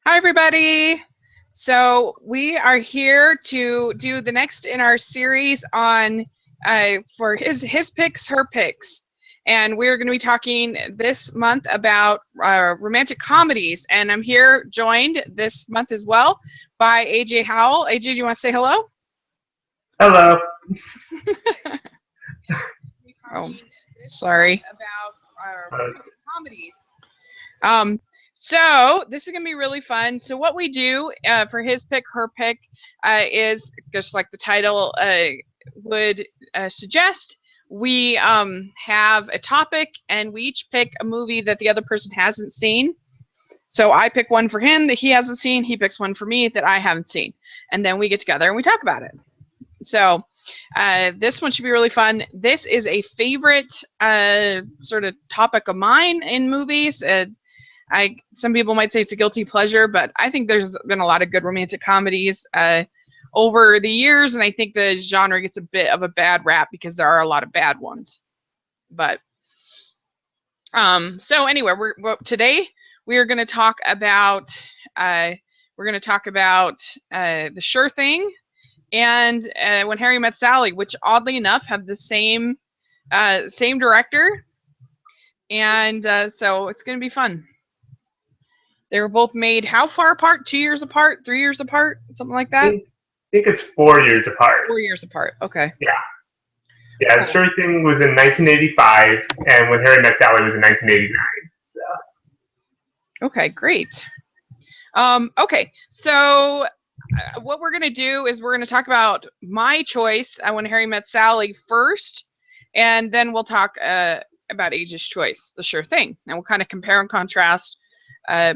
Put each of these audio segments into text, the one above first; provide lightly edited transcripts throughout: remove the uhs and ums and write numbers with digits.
Hi, everybody. So we are here to do the next in our series on for his picks, her picks, and we're going to be talking this month about romantic comedies. And I'm here joined this month as well by AJ Howell. AJ, do you want to say hello? Hello. Oh, sorry. About romantic comedies. Um, so this is gonna be really fun. So what we do for his pick, her pick, is just like the title would suggest. We have a topic, and we each pick a movie that the other person hasn't seen. So I pick one for him that he hasn't seen. He picks one for me that I haven't seen, and then we get together and we talk about it. So this one should be really fun. This is a favorite sort of topic of mine in movies. Some people might say it's a guilty pleasure, but I think there's been a lot of good romantic comedies over the years, and I think the genre gets a bit of a bad rap because there are a lot of bad ones. But so anyway, today we are going to talk about The Sure Thing and When Harry Met Sally, which oddly enough have the same director, and so it's going to be fun. They were both made how far apart? 2 years apart? 3 years apart? Something like that? I think it's 4 years apart. 4 years apart. Okay. Yeah. Yeah, cool. The Sure Thing was in 1985, and When Harry Met Sally was in 1989. So. Okay, great. Okay, so what we're going to do is we're going to talk about my choice, When Harry Met Sally, first, and then we'll talk about AJ's choice, The Sure Thing. And we'll kind of compare and contrast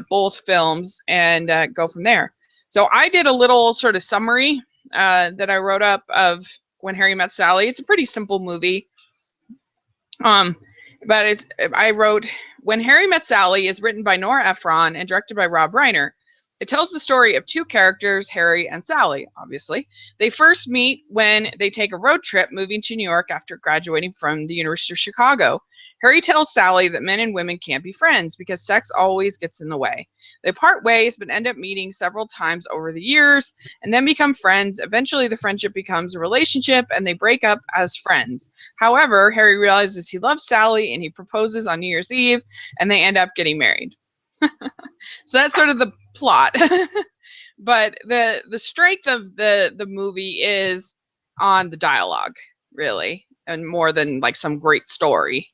both films and go from there. So I did a little sort of summary that I wrote up of When Harry Met Sally. It's a pretty simple movie. But I wrote, When Harry Met Sally is written by Nora Ephron and directed by Rob Reiner. It tells the story of two characters, Harry and Sally, obviously. They first meet when they take a road trip moving to New York after graduating from the University of Chicago. Harry tells Sally that men and women can't be friends because sex always gets in the way. They part ways but end up meeting several times over the years and then become friends. Eventually, the friendship becomes a relationship and they break up as friends. However, Harry realizes he loves Sally and he proposes on New Year's Eve and they end up getting married. So that's sort of the plot. But the strength of the movie is on the dialogue, really, and more than like some great story.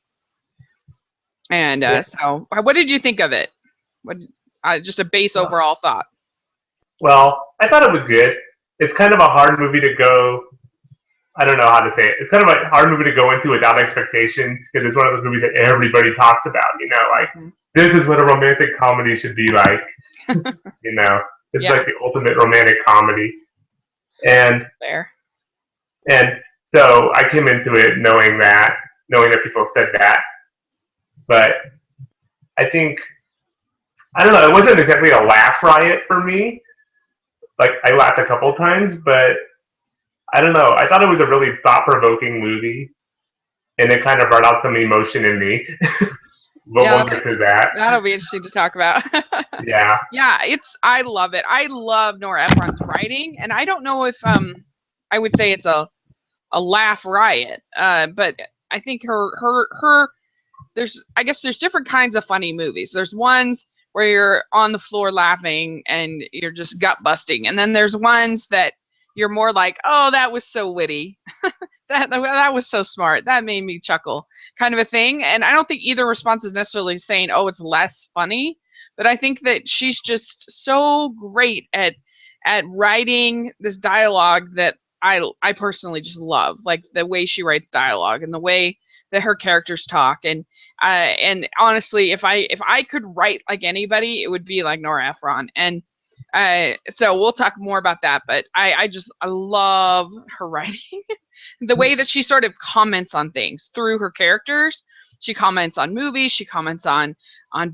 And so what did you think of it? What just a base overall thought? Well, I thought it was good. It's kind of a hard movie to go, I don't know how to say it. It's kind of a hard movie to go into without expectations because it's one of those movies that everybody talks about, like this is what a romantic comedy should be like. It's like the ultimate romantic comedy. And fair. And so I came into it knowing that people said that. But I think, I don't know, it wasn't exactly a laugh riot for me. Like, I laughed a couple times, but I don't know. I thought it was a really thought-provoking movie, and it kind of brought out some emotion in me. We'll get to that. That'll be interesting to talk about. Yeah. Yeah, I love it. I love Nora Ephron's writing, and I don't know if I would say it's a laugh riot, but I think her there's different kinds of funny movies. There's ones where you're on the floor laughing and you're just gut busting, and then there's ones that you're more like, oh, that was so witty. that was so smart. That made me chuckle, kind of a thing. And I don't think either response is necessarily saying, oh, it's less funny. But I think that she's just so great at writing this dialogue that I personally just love, like the way she writes dialogue and the way that her characters talk. And honestly, if I could write like anybody, it would be like Nora Ephron. And so we'll talk more about that, but I love her writing. The way that she sort of comments on things through her characters. She comments on movies, she comments on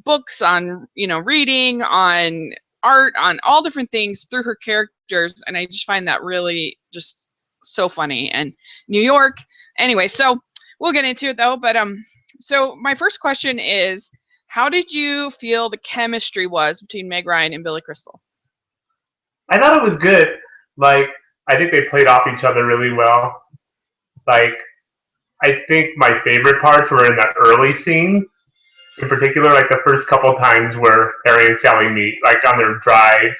books, on reading, on art, on all different things through her characters, and I just find that really just so funny. And New York, anyway, so we'll get into it though. But so my first question is, How did you feel the chemistry was between Meg Ryan and Billy Crystal? I thought it was good. Like, I think they played off each other really well. Like, I think my favorite parts were in the early scenes. In particular, like the first couple times where Harry and Sally meet, like on their drive,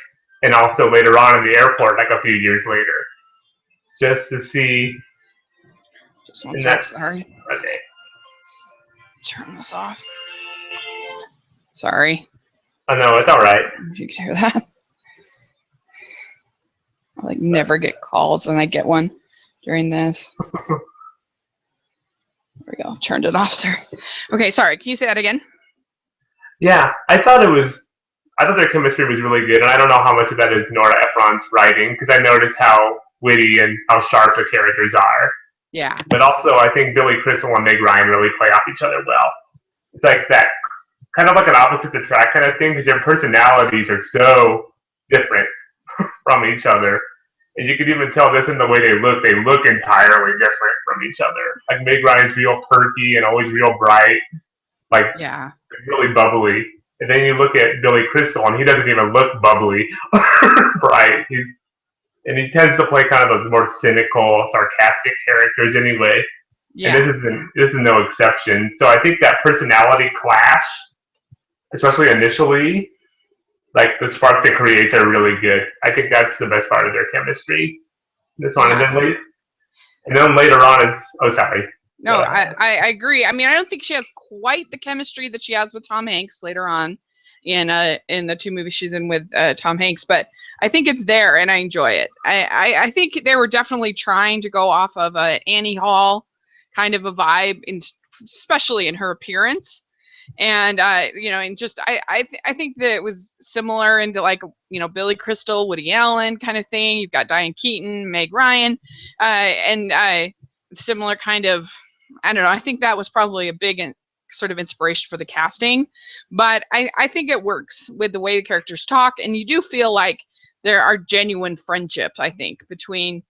and also later on in the airport, like a few years later, just to see. Just one sec, sorry. Okay. Turn this off. Sorry. Oh no, it's all right. If you could hear that. I like never get calls, and I get one during this. There we go. Turned it off, sir. Okay, sorry. Can you say that again? Yeah, I thought their chemistry was really good, and I don't know how much of that is Nora Ephron's writing, because I noticed how witty and how sharp the characters are. Yeah. But also, I think Billy Crystal and Meg Ryan really play off each other well. It's like that, kind of like an opposites attract kind of thing, because their personalities are so different from each other. And you can even tell this in the way they look entirely different from each other. Like Meg Ryan's real perky and always real bright, like really bubbly. And then you look at Billy Crystal and he doesn't even look bubbly, bright. And he tends to play kind of those more cynical, sarcastic characters anyway. Yeah. And this is no exception. So I think that personality clash, especially initially, like the sparks it creates are really good. I think that's the best part of their chemistry. This one, and then later on, it's sorry. No, I agree. I mean, I don't think she has quite the chemistry that she has with Tom Hanks later on in the two movies she's in with Tom Hanks, but I think it's there and I enjoy it. I think they were definitely trying to go off of Annie Hall kind of a vibe, especially in her appearance. And and just I think that it was similar into like Billy Crystal, Woody Allen kind of thing. You've got Diane Keaton, Meg Ryan, and similar kind of. I don't know. I think that was probably a big sort of inspiration for the casting, but I think it works with the way the characters talk, and you do feel like there are genuine friendships. I think between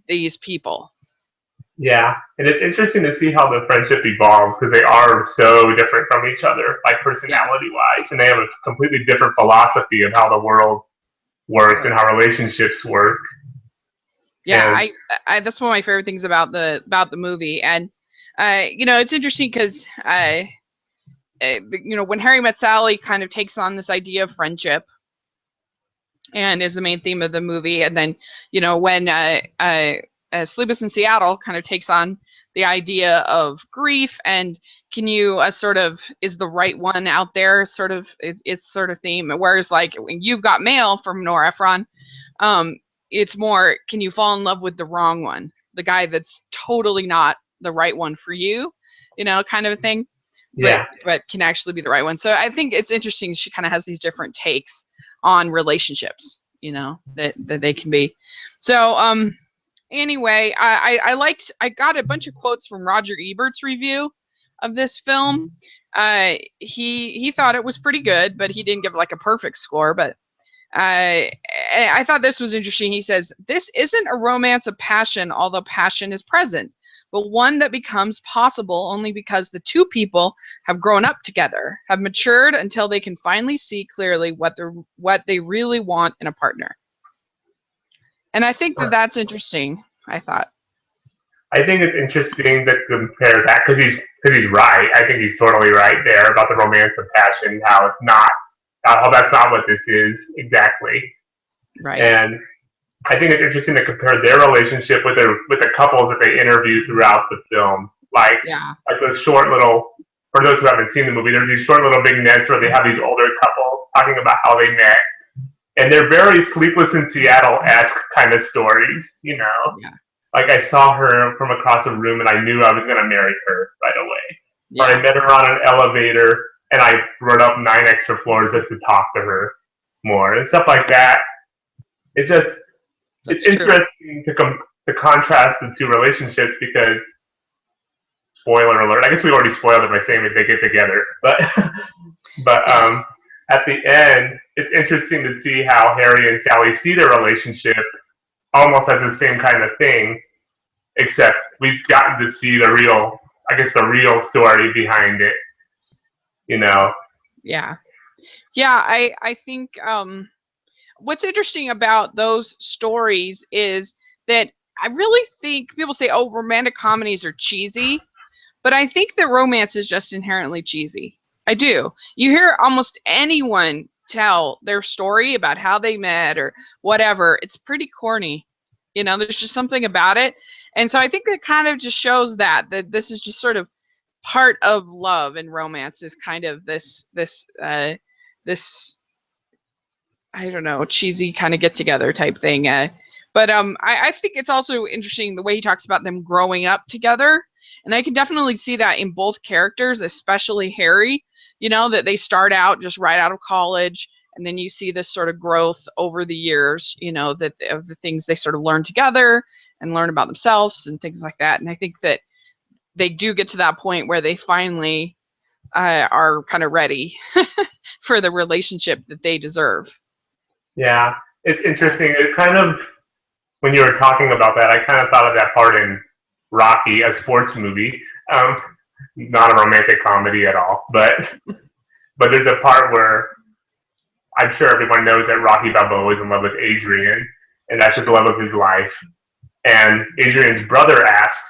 these people. Yeah, and it's interesting to see how the friendship evolves because they are so different from each other, like personality-wise, and they have a completely different philosophy of how the world works and how relationships work. Yeah, I that's one of my favorite things about the movie, and it's interesting because when Harry Met Sally kind of takes on this idea of friendship, and is the main theme of the movie, and then when Sleepless in Seattle kind of takes on the idea of grief and can you sort of is the right one out there sort of it's sort of theme, whereas like when You've Got Mail from Nora Ephron, it's more can you fall in love with the wrong one, the guy that's totally not the right one for you, kind of a thing, but can actually be the right one. So I think it's interesting she kind of has these different takes on relationships, that they can be. So anyway, I got a bunch of quotes from Roger Ebert's review of this film. He thought it was pretty good, but he didn't give like a perfect score. But I thought this was interesting. He says, "This isn't a romance of passion, although passion is present, but one that becomes possible only because the two people have grown up together, have matured until they can finally see clearly what they really want in a partner." And I think that's interesting. I thought. I think it's interesting to compare that because he's right. I think he's totally right there about the romance of passion. How it's not. How that's not what this is exactly. Right. And I think it's interesting to compare their relationship with the couples that they interview throughout the film. Like those short little. For those who haven't seen the movie, there's these short little vignettes where they have these older couples talking about how they met. And they're very Sleepless in Seattle-esque kind of stories, Yeah. Like I saw her from across the room and I knew I was going to marry her right away. Yeah. Or I met her on an elevator and I rode up 9 extra floors just to talk to her more and stuff like that. It's interesting to contrast the two relationships because, spoiler alert, I guess we already spoiled it by saying that they get together, but at the end, it's interesting to see how Harry and Sally see their relationship almost as the same kind of thing, except we've gotten to see the real story behind it, Yeah. Yeah, I think what's interesting about those stories is that I really think people say, oh, romantic comedies are cheesy, but I think that romance is just inherently cheesy. I do. You hear almost anyone tell their story about how they met or whatever, it's pretty corny. There's just something about it. And so I think that kind of just shows that this is just sort of part of love and romance is kind of this I don't know, cheesy kind of get together type thing. But I think it's also interesting the way he talks about them growing up together. And I can definitely see that in both characters, especially Harry, that they start out just right out of college. And then you see this sort of growth over the years, that of the things they sort of learn together and learn about themselves and things like that. And I think that they do get to that point where they finally are kind of ready for the relationship that they deserve. Yeah, it's interesting. It kind of, when you were talking about that, I kind of thought of that part in Rocky, a sports movie. Um, Not a romantic comedy at all, but there's a part where I'm sure everyone knows that Rocky Balboa is in love with Adrian, and that's the love of his life. And Adrian's brother asks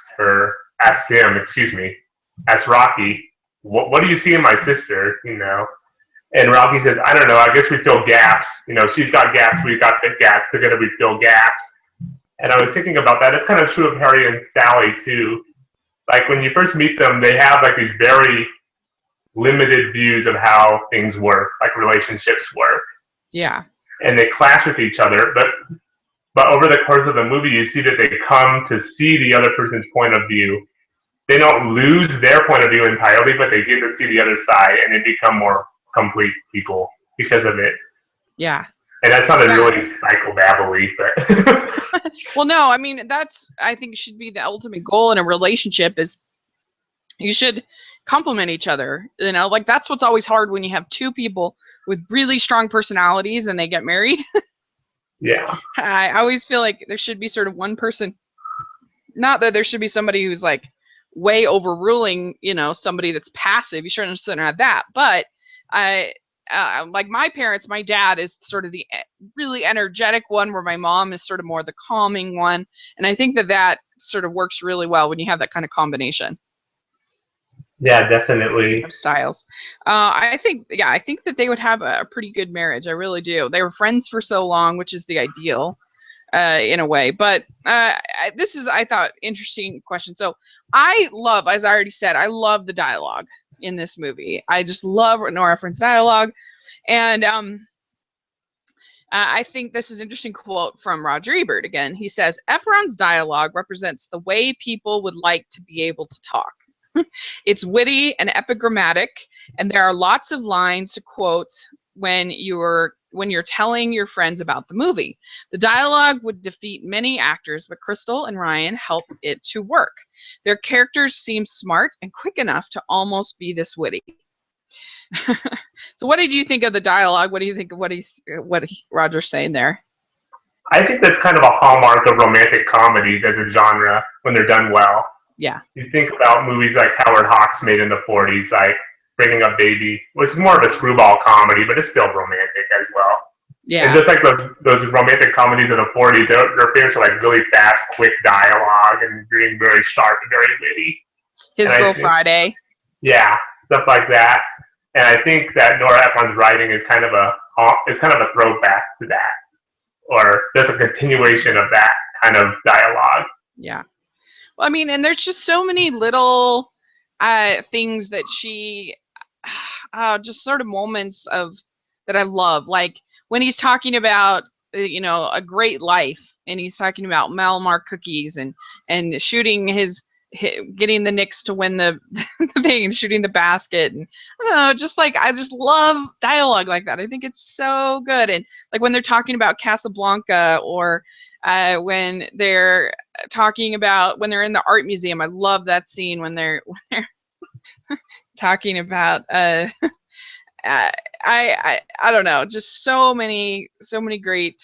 Rocky, what do you see in my sister? And Rocky says, I don't know, I guess we fill gaps. She's got gaps, we've got the gaps, together we fill gaps. And I was thinking about that. It's kind of true of Harry and Sally too. Like when you first meet them, they have like these very limited views of how things work, like relationships work. Yeah. And they clash with each other, but over the course of the movie, you see that they come to see the other person's point of view. They don't lose their point of view entirely, but they get to see the other side, and they become more complete people because of it. Yeah. And that sounded really psychobabbly, but well, no, I mean I think should be the ultimate goal in a relationship is you should complement each other. Like that's what's always hard when you have two people with really strong personalities and they get married. Yeah. I always feel like there should be sort of one person. Not that there should be somebody who's like way overruling, somebody that's passive. You shouldn't have that. But like my parents, my dad is sort of the really energetic one, where my mom is sort of more the calming one. And I think that sort of works really well when you have that kind of combination. Yeah, definitely. Of styles. I think that they would have a pretty good marriage. I really do. They were friends for so long, which is the ideal. In a way, but this is, I thought, interesting question. So I love, as I already said, I love the dialogue in this movie. I just love Nora Ephron's dialogue, and I think this is an interesting quote from Roger Ebert again. He says, Ephron's dialogue represents the way people would like to be able to talk. It's witty and epigrammatic, and there are lots of lines to quote when you're telling your friends about the movie. The dialogue would defeat many actors, but Crystal and Ryan help it to work. Their characters seem smart and quick enough to almost be this witty. So what did you think of the dialogue? What do you think of what Roger's saying there? I think that's kind of a hallmark of romantic comedies as a genre when they're done well. Yeah. You think about movies like Howard Hawks made in the 40s, like Bringing Up Baby, which is more of a screwball comedy, but it's still romantic as well. Yeah. And just like those romantic comedies in the 40s, they're famous for like really fast, quick dialogue and being very sharp and very witty. His Girl Friday. Yeah, stuff like that. And I think that Nora Ephron's writing is kind of a throwback to that, or just a continuation of that kind of dialogue. Yeah. Well, I mean, and there's just so many little things that she, just sort of moments of that I love, like when he's talking about a great life, and he's talking about Malmar cookies and shooting getting the Knicks to win the thing and shooting the basket, and I don't know, I just love dialogue like that. I think it's so good. And like when they're talking about Casablanca, or when they're talking about when they're in the art museum, I love that scene when they're talking about I don't know, just so many great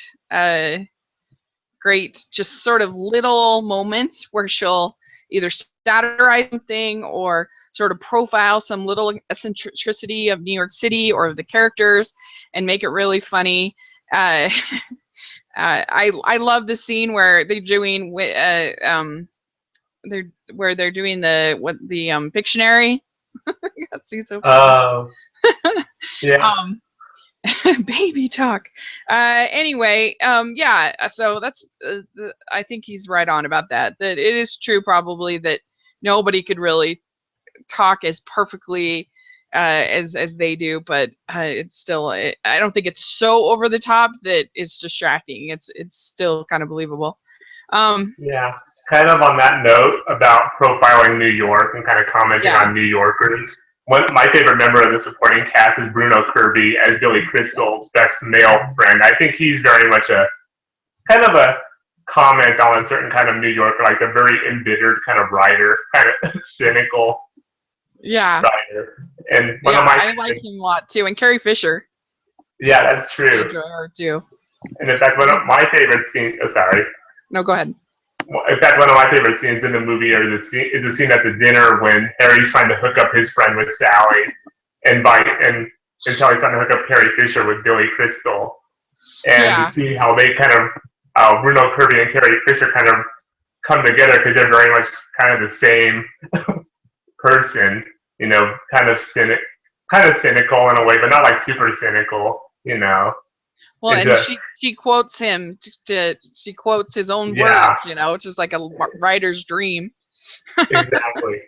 great just sort of little moments where she'll either satirize something or sort of profile some little eccentricity of New York City or of the characters and make it really funny. I love the scene where they're doing they're doing the Pictionary. That scene's so funny. Yeah. Baby talk. Anyway, yeah. So that's I think he's right on about that. That it is true, probably, that nobody could really talk as perfectly as they do, but it's still. I don't think it's so over the top that it's distracting. It's still kind of believable. Yeah. Kind of on that note about profiling New York and kind of commenting Yeah. on New Yorkers. My favorite member of the supporting cast is Bruno Kirby as Billy Crystal's best male friend. I think he's very much a kind of a comment on a certain kind of New Yorker, like a very embittered kind of writer, kind of cynical Yeah. writer. And one Yeah, of my I like him a lot too, and Carrie Fisher. Yeah, that's I true. enjoy her too. And in fact, one of my favorite scenes. Oh, sorry. No, go ahead. In fact, one of my favorite scenes in the movie is the scene at the dinner when Harry's trying to hook up his friend with Sally, and Sally's trying to hook up Carrie Fisher with Billy Crystal, and Yeah. to see how they kind of Bruno Kirby and Carrie Fisher kind of come together because they're very much kind of the same person, you know, kind of cynical in a way, but not like super cynical, you know. Well, It's and a, she quotes him she quotes his own Yeah. words, you know, which is like a writer's dream. Exactly.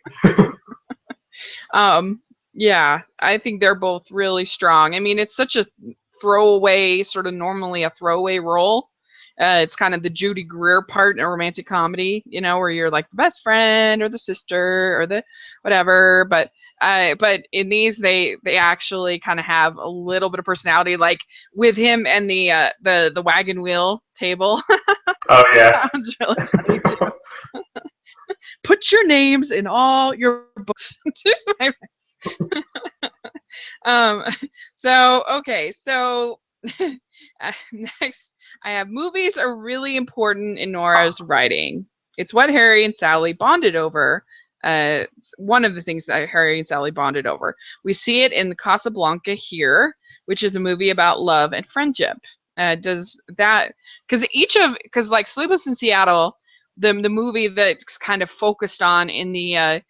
Yeah, I think they're both really strong. I mean, it's such a throwaway, sort of normally a throwaway role. It's kind of the Judy Greer part in a romantic comedy, you know, where you're like the best friend or the sister or the whatever. But in these, they actually kind of have a little bit of personality, like with him and the wagon wheel table. Oh yeah. That was really funny too. Put your names in all your books. Just my so next I have movies are really important in Nora's writing. It's what Harry and Sally bonded over. One of the things that Harry and Sally bonded over. We see it in Casablanca here, which is a movie about love and friendship. Does that because like Sleepless in Seattle, the movie that's kind of focused on in the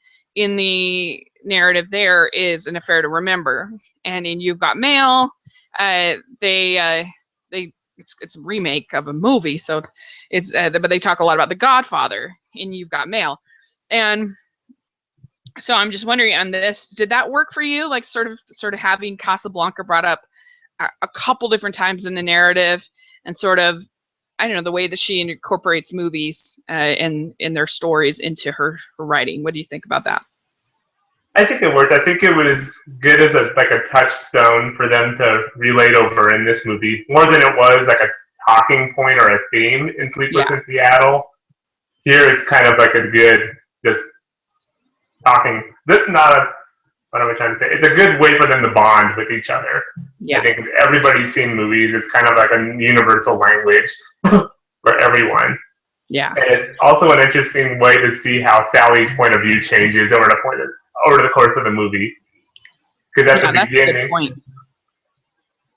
narrative there is An Affair to Remember, and in You've Got Mail, it's a remake of a movie, so it's but they talk a lot about The Godfather in You've Got Mail, and so I'm just wondering on this, did that work for you? Like sort of having Casablanca brought up a couple different times in the narrative, and sort of, I don't know, the way that she incorporates movies in their stories into her writing. What do you think about that? I think it worked. I think it was good as a touchstone for them to relate over in this movie, more than it was like a talking point or a theme in Sleepless in Seattle. Here it's kind of like a good just talking. This is not a what am I trying to say? It's a good way for them to bond with each other. Yeah. I think everybody's seen movies. It's kind of like a universal language for everyone. Yeah. And it's also an interesting way to see how Sally's point of view changes over the course of the movie. Because at the beginning, that's a good point.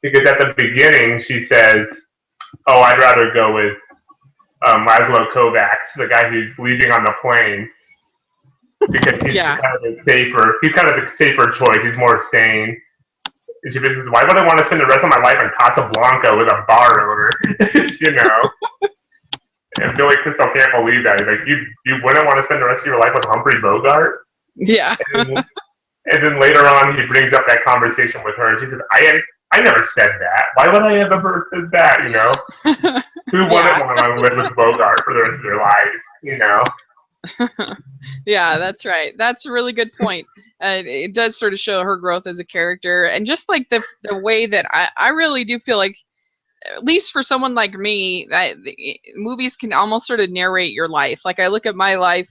Because at the beginning she says, "Oh, I'd rather go with Laszlo Kovacs, the guy who's leaving on the plane, because he's kind of the safer choice. He's more sane." And she says, "Why would I want to spend the rest of my life in Casablanca with a bar owner?" You know. And Billy Crystal can't believe that. He's like, you wouldn't want to spend the rest of your life with Humphrey Bogart? Yeah. And then later on, he brings up that conversation with her, and she says, I never said that. Why would I have ever said that, you know? Who wouldn't want to live with Bogart for the rest of their lives, you know? Yeah, that's right. That's a really good point. It does sort of show her growth as a character, and just like the way that I really do feel like, at least for someone like me, that movies can almost sort of narrate your life. Like I look at my life,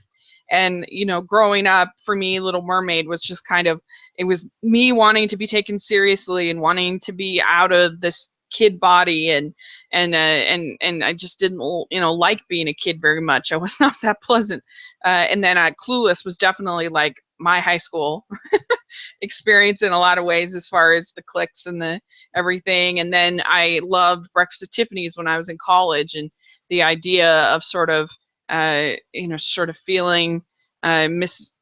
and you know, growing up for me, Little Mermaid was just kind of, it was me wanting to be taken seriously and wanting to be out of this kid body, and I just didn't like being a kid very much. I was not that pleasant. And then Clueless was definitely like my high school experience in a lot of ways, as far as the cliques and the everything. And then I loved Breakfast at Tiffany's when I was in college, and the idea of sort of sort of feeling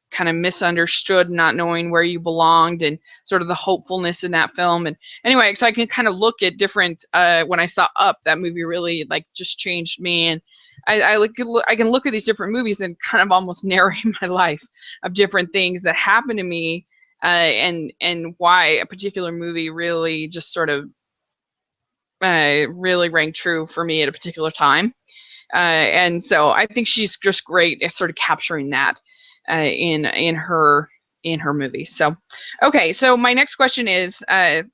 kind of misunderstood, not knowing where you belonged, and sort of the hopefulness in that film. And anyway, so I can kind of look at different when I saw Up, that movie really like just changed me. And I can look at these different movies and kind of almost narrate my life of different things that happened to me, and why a particular movie really just sort of really rang true for me at a particular time. And so I think she's just great at sort of capturing that in her movie. So, okay, so my next question is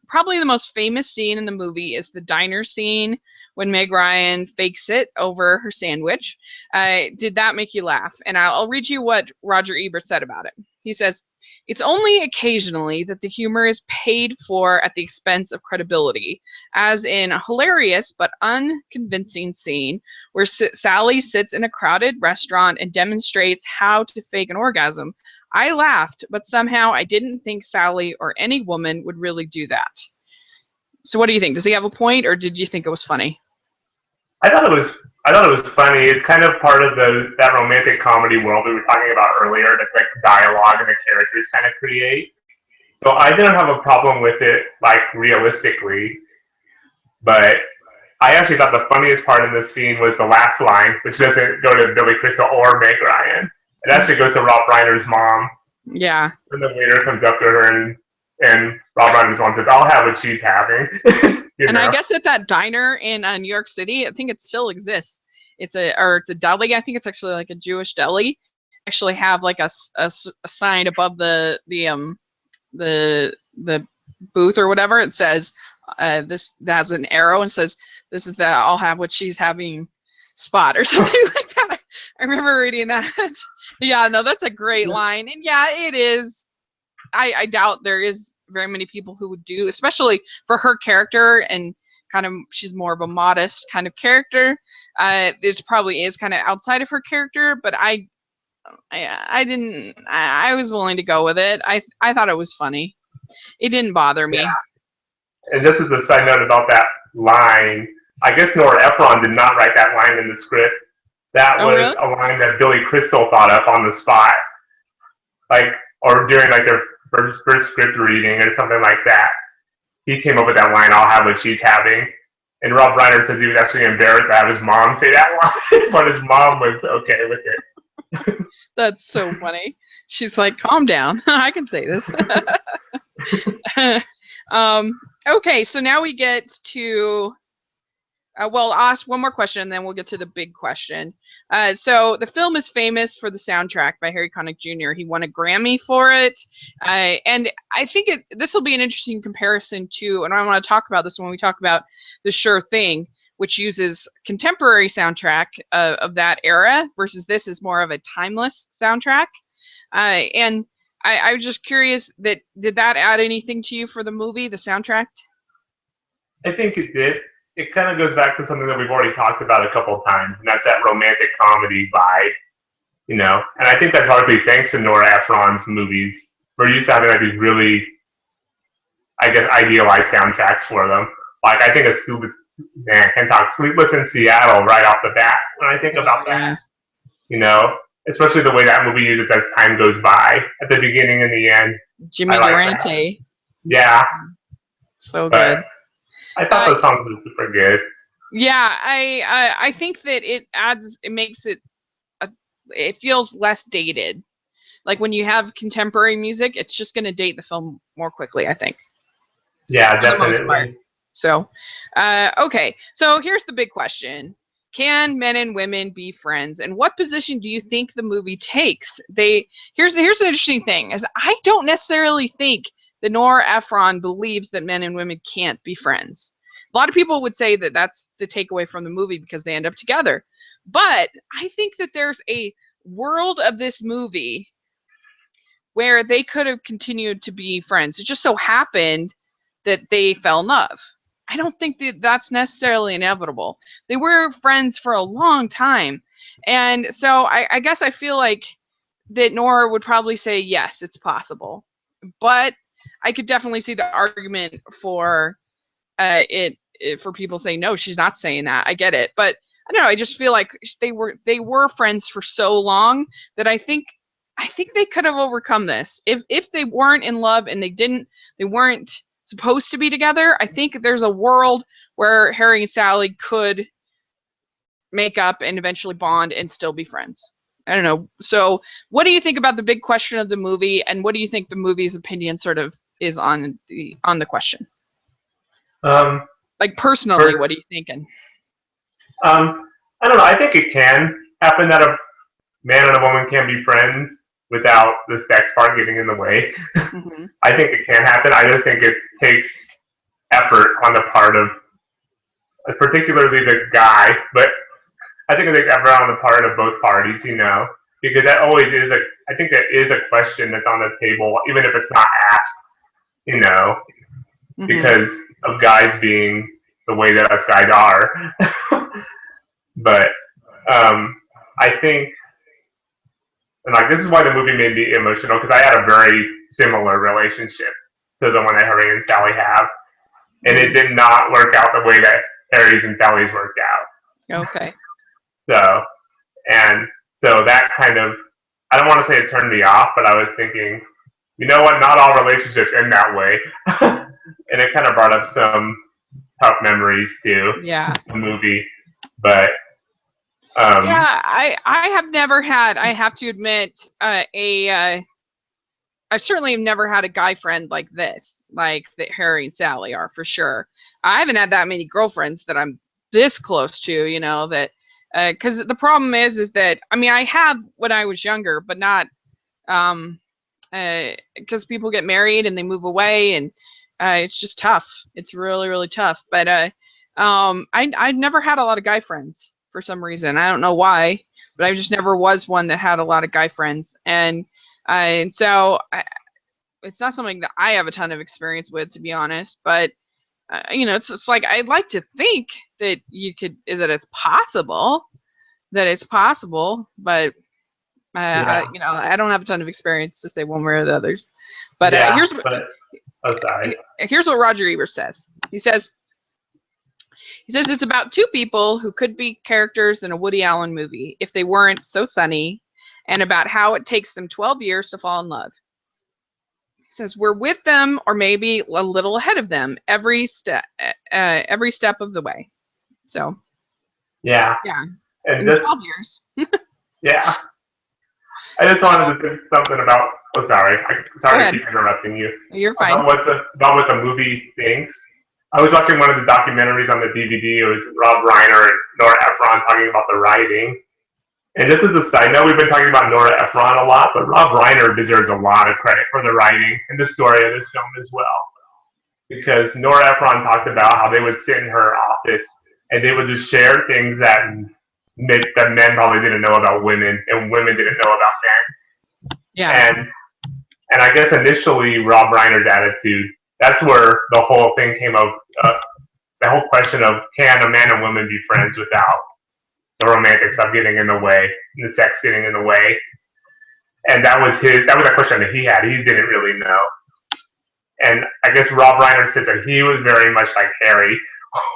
probably the most famous scene in the movie is the diner scene when Meg Ryan fakes it over her sandwich. Did that make you laugh? And I'll read you what Roger Ebert said about it. He says, "It's only occasionally that the humor is paid for at the expense of credibility, as in a hilarious but unconvincing scene where Sally sits in a crowded restaurant and demonstrates how to fake an orgasm. I laughed, but somehow I didn't think Sally or any woman would really do that." So what do you think? Does he have a point, or did you think it was funny? I thought it was funny. It's kind of part of that romantic comedy world we were talking about earlier, that like dialogue and the characters kind of create. So I didn't have a problem with it, like realistically, but I actually thought the funniest part in this scene was the last line, which doesn't go to Billy Crystal or Meg Ryan. It actually goes to Rob Reiner's mom. Yeah. And the waiter comes up to her and Rob Reiner's mom says, "I'll have what she's having." And I guess at that diner in New York City, I think it still exists. It's a deli. I think it's actually like a Jewish deli. Actually have like a sign above the booth or whatever. It says this has an arrow and says, "This is the I'll have what she's having spot," or something like that. I remember reading that. Yeah, no, that's a great line. And yeah, it is. I doubt there is very many people who would do, especially for her character, and kind of she's more of a modest kind of character. This probably is kind of outside of her character, but I didn't. I was willing to go with it. I thought it was funny. It didn't bother me. Yeah. And just as a side note about that line, I guess Nora Ephron did not write that line in the script. That was really? a line that Billy Crystal thought up on the spot, like, or during like their first script reading or something like that. He came up with that line, "I'll have what she's having." And Rob Reiner says he was actually embarrassed to have his mom say that line, but his mom was okay with it. That's so funny. She's like, "Calm down. I can say this." Okay, so now we get to well, I'll ask one more question and then we'll get to the big question. So the film is famous for the soundtrack by Harry Connick Jr. He won a Grammy for it. And I think this will be an interesting comparison too, and I want to talk about this when we talk about The Sure Thing, which uses contemporary soundtrack of that era, versus this is more of a timeless soundtrack. And I was just curious, did that add anything to you for the movie, the soundtrack? I think it did. It kind of goes back to something that we've already talked about a couple of times, and that's that romantic comedy vibe, And I think that's largely thanks to Nora Ephron's movies. We're used to having like these really, I guess, idealized soundtracks for them. Like I think of Sleepless in Seattle right off the bat when I think about that. Especially the way that movie uses as time goes by at the beginning and the end. Jimmy Durante. Yeah. So good. I thought the songs were super good. Yeah, I think that it makes it, it feels less dated. Like when you have contemporary music, it's just going to date the film more quickly, I think. Yeah, definitely. So, okay. So here's the big question. Can men and women be friends? And what position do you think the movie takes? Here's an interesting thing, is I don't necessarily think that Nora Ephron believes that men and women can't be friends. A lot of people would say that that's the takeaway from the movie because they end up together. But I think that there's a world of this movie where they could have continued to be friends. It just so happened that they fell in love. I don't think that that's necessarily inevitable. They were friends for a long time. And so I guess I feel like that Nora would probably say, yes, it's possible. But I could definitely see the argument for it for people saying, no, she's not saying that. I get it. But I don't know. I just feel like they were friends for so long that I think they could have overcome this. If they weren't in love and they weren't supposed to be together, I think there's a world where Harry and Sally could make up and eventually bond and still be friends. I don't know. So what do you think about the big question of the movie, and what do you think the movie's opinion sort of is on the question? Like personally, what are you thinking? I don't know. I think it can happen that a man and a woman can be friends without the sex part getting in the way. Mm-hmm. I think it can happen. I just think it takes effort on the part of, particularly the guy, but I think it takes effort on the part of both parties, because that always is I think that is a question that's on the table, even if it's not asked, mm-hmm. because of guys being the way that us guys are. But I think, and like, this is why the movie made me emotional, because I had a very similar relationship to the one that Harry and Sally have, and it did not work out the way that Harry's and Sally's worked out. Okay. So that kind of, I don't want to say it turned me off, but I was thinking, you know what, not all relationships end that way. And it kind of brought up some tough memories too. Yeah. The movie. But yeah, I have never had, I have to admit, I certainly have never had a guy friend like this, like that Harry and Sally are, for sure. I haven't had that many girlfriends that I'm this close to, that, because the problem is that, I mean, I have when I was younger, but not, because people get married and they move away, and it's just tough. It's really, really tough. But I never had a lot of guy friends for some reason. I don't know why, but I just never was one that had a lot of guy friends. And so it's not something that I have a ton of experience with, to be honest. But it's like, I'd like to think that it's possible, but I don't have a ton of experience to say one way or the others. But here's what Roger Ebert says. He says it's about two people who could be characters in a Woody Allen movie if they weren't so sunny, and about how it takes them 12 years to fall in love. He says we're with them, or maybe a little ahead of them, every step of the way. So yeah, and in 12 years. Yeah, I just wanted to say something about. Oh, sorry to keep interrupting you. You're fine. About what the movie thinks. I was watching one of the documentaries on the DVD. It was Rob Reiner and Nora Ephron talking about the writing. And just as a side note, we've been talking about Nora Ephron a lot, but Rob Reiner deserves a lot of credit for the writing and the story of this film as well. Because Nora Ephron talked about how they would sit in her office and they would just share things that men probably didn't know about women, and women didn't know about men. Yeah. And I guess initially Rob Reiner's attitude, that's where the whole thing came up, the whole question of, can a man and woman be friends without the romantic stuff getting in the way, the sex getting in the way? And that was a question that he had. He didn't really know. And I guess Rob Reiner said that he was very much like Harry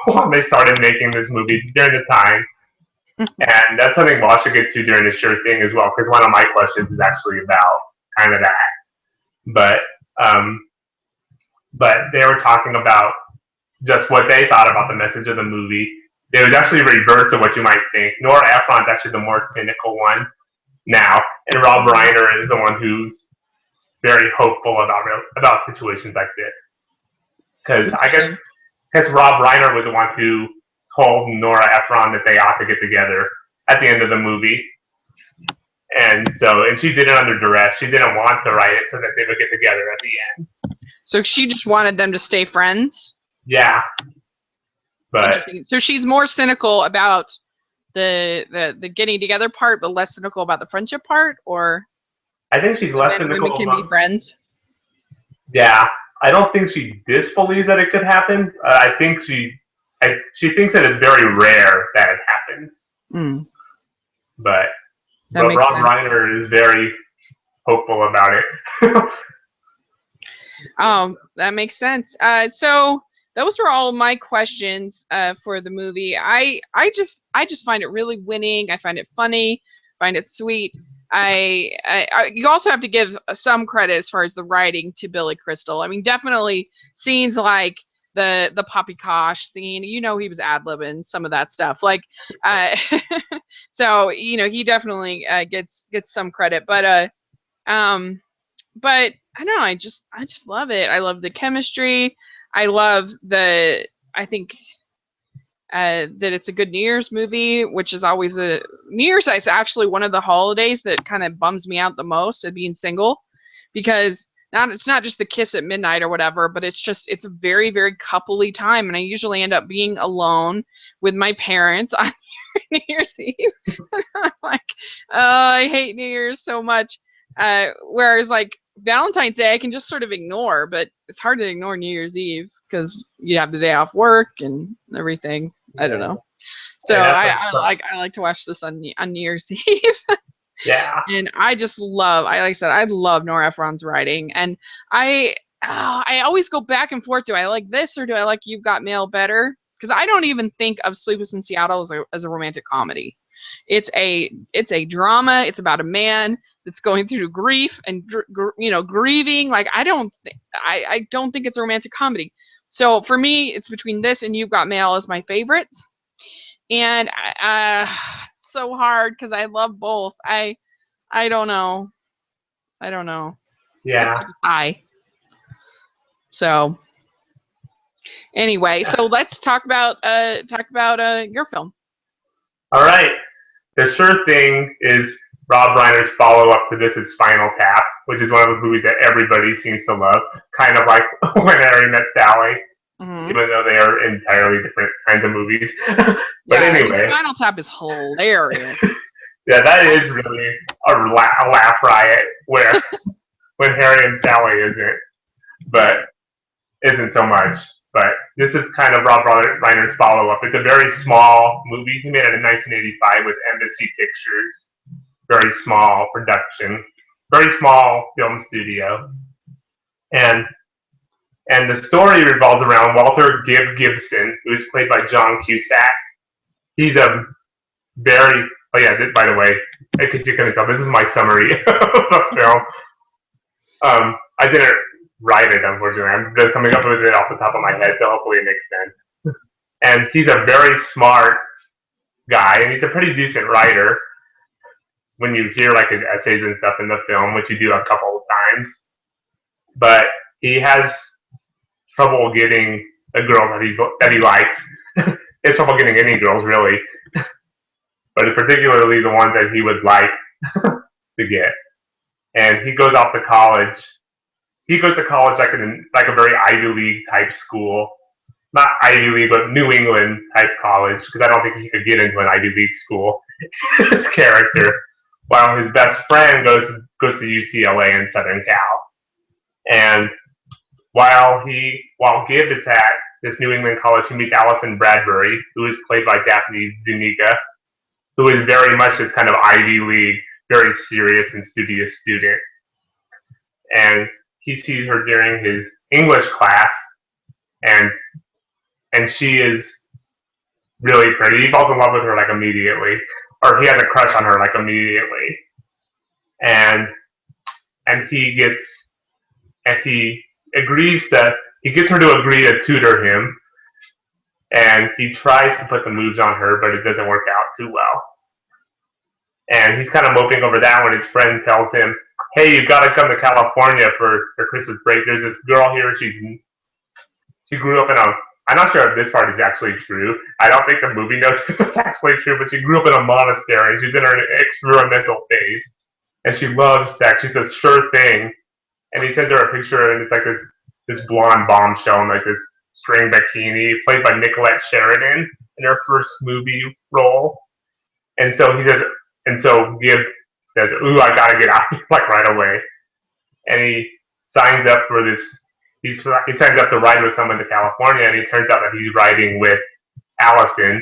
when they started making this movie during the time. And that's something we'll should get to during the Sure Thing as well, because one of my questions is actually about kind of that. But they were talking about just what they thought about the message of the movie. It was actually reverse of what you might think. Nora Ephron's actually the more cynical one now, and Rob Reiner is the one who's very hopeful about situations like this. Because I guess Rob Reiner was the one who told Nora Ephron that they ought to get together at the end of the movie. And she did it under duress. She didn't want to write it so that they would get together at the end. So she just wanted them to stay friends? Yeah. But so she's more cynical about the getting together part, but less cynical about the friendship part, or I think she's less cynical. Women can be friends. Yeah, I don't think she disbelieves that it could happen. I think she thinks that it's very rare that it happens. Mm, But that makes Rob sense. Reiner is very hopeful about it. That makes sense. So those were all my questions for the movie. I just find it really winning. I find it funny. Find it sweet. You also have to give some credit as far as the writing to Billy Crystal. I mean, definitely scenes like the poppycock scene. You know, he was ad libbing some of that stuff. Like, so he definitely gets some credit. Um, but I don't know. I just love it. I love the chemistry. I love I think that it's a good New Year's movie, which is always a New Year's is actually one of the holidays that kind of bums me out the most at being single, because it's not just the kiss at midnight or whatever, but it's a very, very coupley time, and I usually end up being alone with my parents on New Year's Eve. I'm like, oh, I hate New Year's so much. Whereas like Valentine's Day, I can just sort of ignore, but it's hard to ignore New Year's Eve because you have the day off work and everything. I don't know. So I like to watch this on New Year's Eve. Yeah. And like I said, I love Nora Ephron's writing, and I always go back and forth. Do I like this or do I like You've Got Mail better? Because I don't even think of Sleepless in Seattle as a romantic comedy. It's a drama. It's about a man that's going through grief and grieving. Like I don't think it's a romantic comedy. So for me, it's between this and You've Got Mail as my favorite. And it's so hard because I love both. I don't know. I don't know. Yeah. So anyway, so let's talk about your film. All right. The Sure Thing is Rob Reiner's follow-up to This Is Spinal Tap, which is one of those movies that everybody seems to love, kind of like When Harry Met Sally, even though they are entirely different kinds of movies. But anyway, Spinal Tap is hilarious. Yeah, that is really a laugh riot where when Harry and Sally isn't so much. But this is kind of Rob Reiner's follow-up. It's a very small movie. He made it in 1985 with Embassy Pictures. Very small production, very small film studio, and the story revolves around Walter Gibson, who is played by John Cusack. He's a very by the way, in case you couldn't tell, this is my summary of the film. I didn't write it, unfortunately. I'm just coming up with it off the top of my head, so hopefully it makes sense. And he's a very smart guy, and he's a pretty decent writer when you hear like his essays and stuff in the film, which you do a couple of times. But he has trouble getting a girl that he likes. He has trouble getting any girls, really. But particularly the ones that he would like to get. And he goes off to college. He goes to college like a very Ivy League type school. Not Ivy League, but New England type college, because I don't think he could get into an Ivy League school. His character, while his best friend goes to UCLA in Southern Cal. And while Gibb is at this New England college, he meets Allison Bradbury, who is played by Daphne Zuniga, who is very much this kind of Ivy League, very serious and studious student. And he sees her during his English class, and she is really pretty. He falls in love with her like immediately, or he has a crush on her like immediately. And he gets her to agree to tutor him, and he tries to put the moves on her, but it doesn't work out too well. And he's kind of moping over that when his friend tells him, "Hey, you've got to come to California for Christmas break. There's this girl here. She grew up in a." I'm not sure if this part is actually true. I don't think the movie knows if it's actually true, but she grew up in a monastery, and she's in her experimental phase, and she loves sex. She's a sure thing. And he sends her a picture, and it's like this blonde bombshell in like this string bikini, played by Nicolette Sheridan in her first movie role. And so Gibb says, "Ooh, I gotta get out like right away." And he signs up for this. he signs up to ride with someone to California, and it turns out that he's riding with Allison,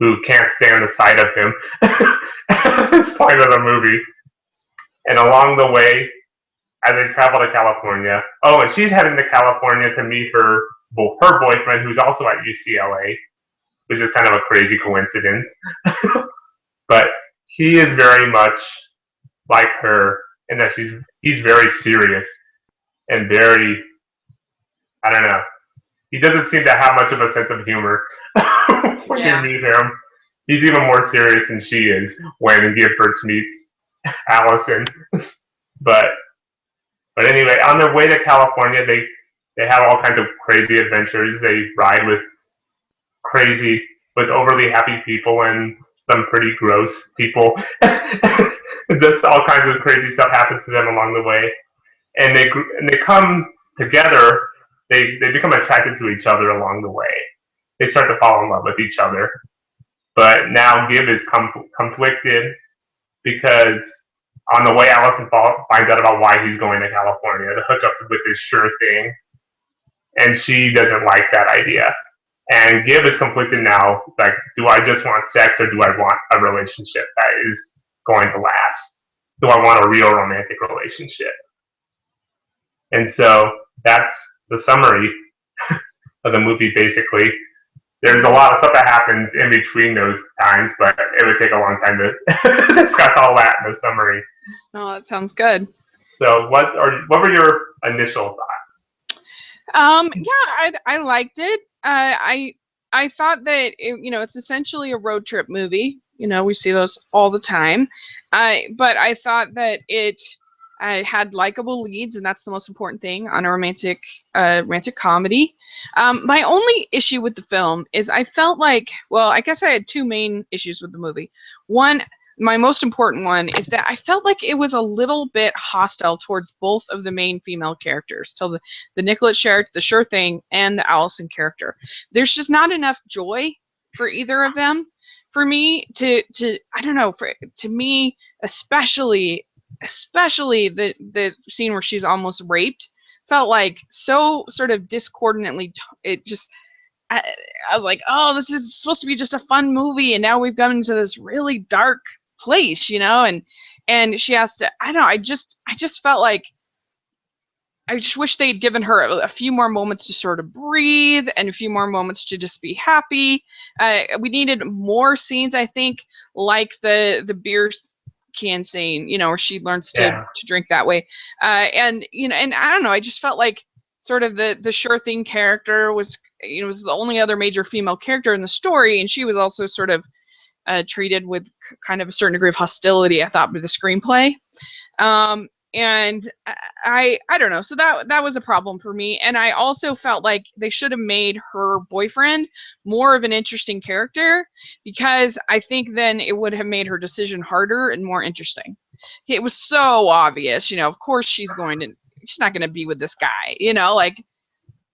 who can't stand the sight of him at this point of the movie. And along the way, as they travel to California, and she's heading to California to meet her boyfriend, who's also at UCLA, which is kind of a crazy coincidence. But he is very much like her in that he's very serious and very, I don't know. He doesn't seem to have much of a sense of humor when you meet him. He's even more serious than she is when Gibbert meets Allison. But anyway, on their way to California, they have all kinds of crazy adventures. They ride with overly happy people and some pretty gross people. Just all kinds of crazy stuff happens to them along the way, and they come together. They become attracted to each other along the way. They start to fall in love with each other. But now Gib is conflicted because on the way, Allison finds out about why he's going to California to hook up with this sure thing, and she doesn't like that idea. And Gib is conflicted now. It's like, do I just want sex, or do I want a relationship that is going to last? Do I want a real romantic relationship? And so that's the summary of the movie, basically. There's a lot of stuff that happens in between those times, but it would take a long time to discuss all that in the summary. Oh, that sounds good. So what were your initial thoughts? I liked it. I thought that it's essentially a road trip movie. We see those all the time. But I thought that it had likable leads, and that's the most important thing on a romantic comedy. My only issue with the film is I felt like, I guess I had two main issues with the movie. One, my most important one, is that I felt like it was a little bit hostile towards both of the main female characters, till the Nicolette Schertz, the Sure Thing, and the Allison character. There's just not enough joy for either of them for me to I don't know, to me, especially the scene where she's almost raped felt like so sort of discordantly. It just, I was like, oh, this is supposed to be just a fun movie, and now we've gone into this really dark place, and she has to, I don't know, I just felt like I just wish they'd given her a few more moments to sort of breathe, and a few more moments to just be happy. We needed more scenes, I think, like the beer can scene, where she learns to drink that way. And I don't know, I just felt like sort of the Sure Thing character was the only other major female character in the story, and she was also sort of treated with kind of a certain degree of hostility, I thought, with the screenplay. And I don't know, so that was a problem for me. And I also felt like they should have made her boyfriend more of an interesting character, because I think then it would have made her decision harder and more interesting. It was so obvious, of course she's not going to be with this guy,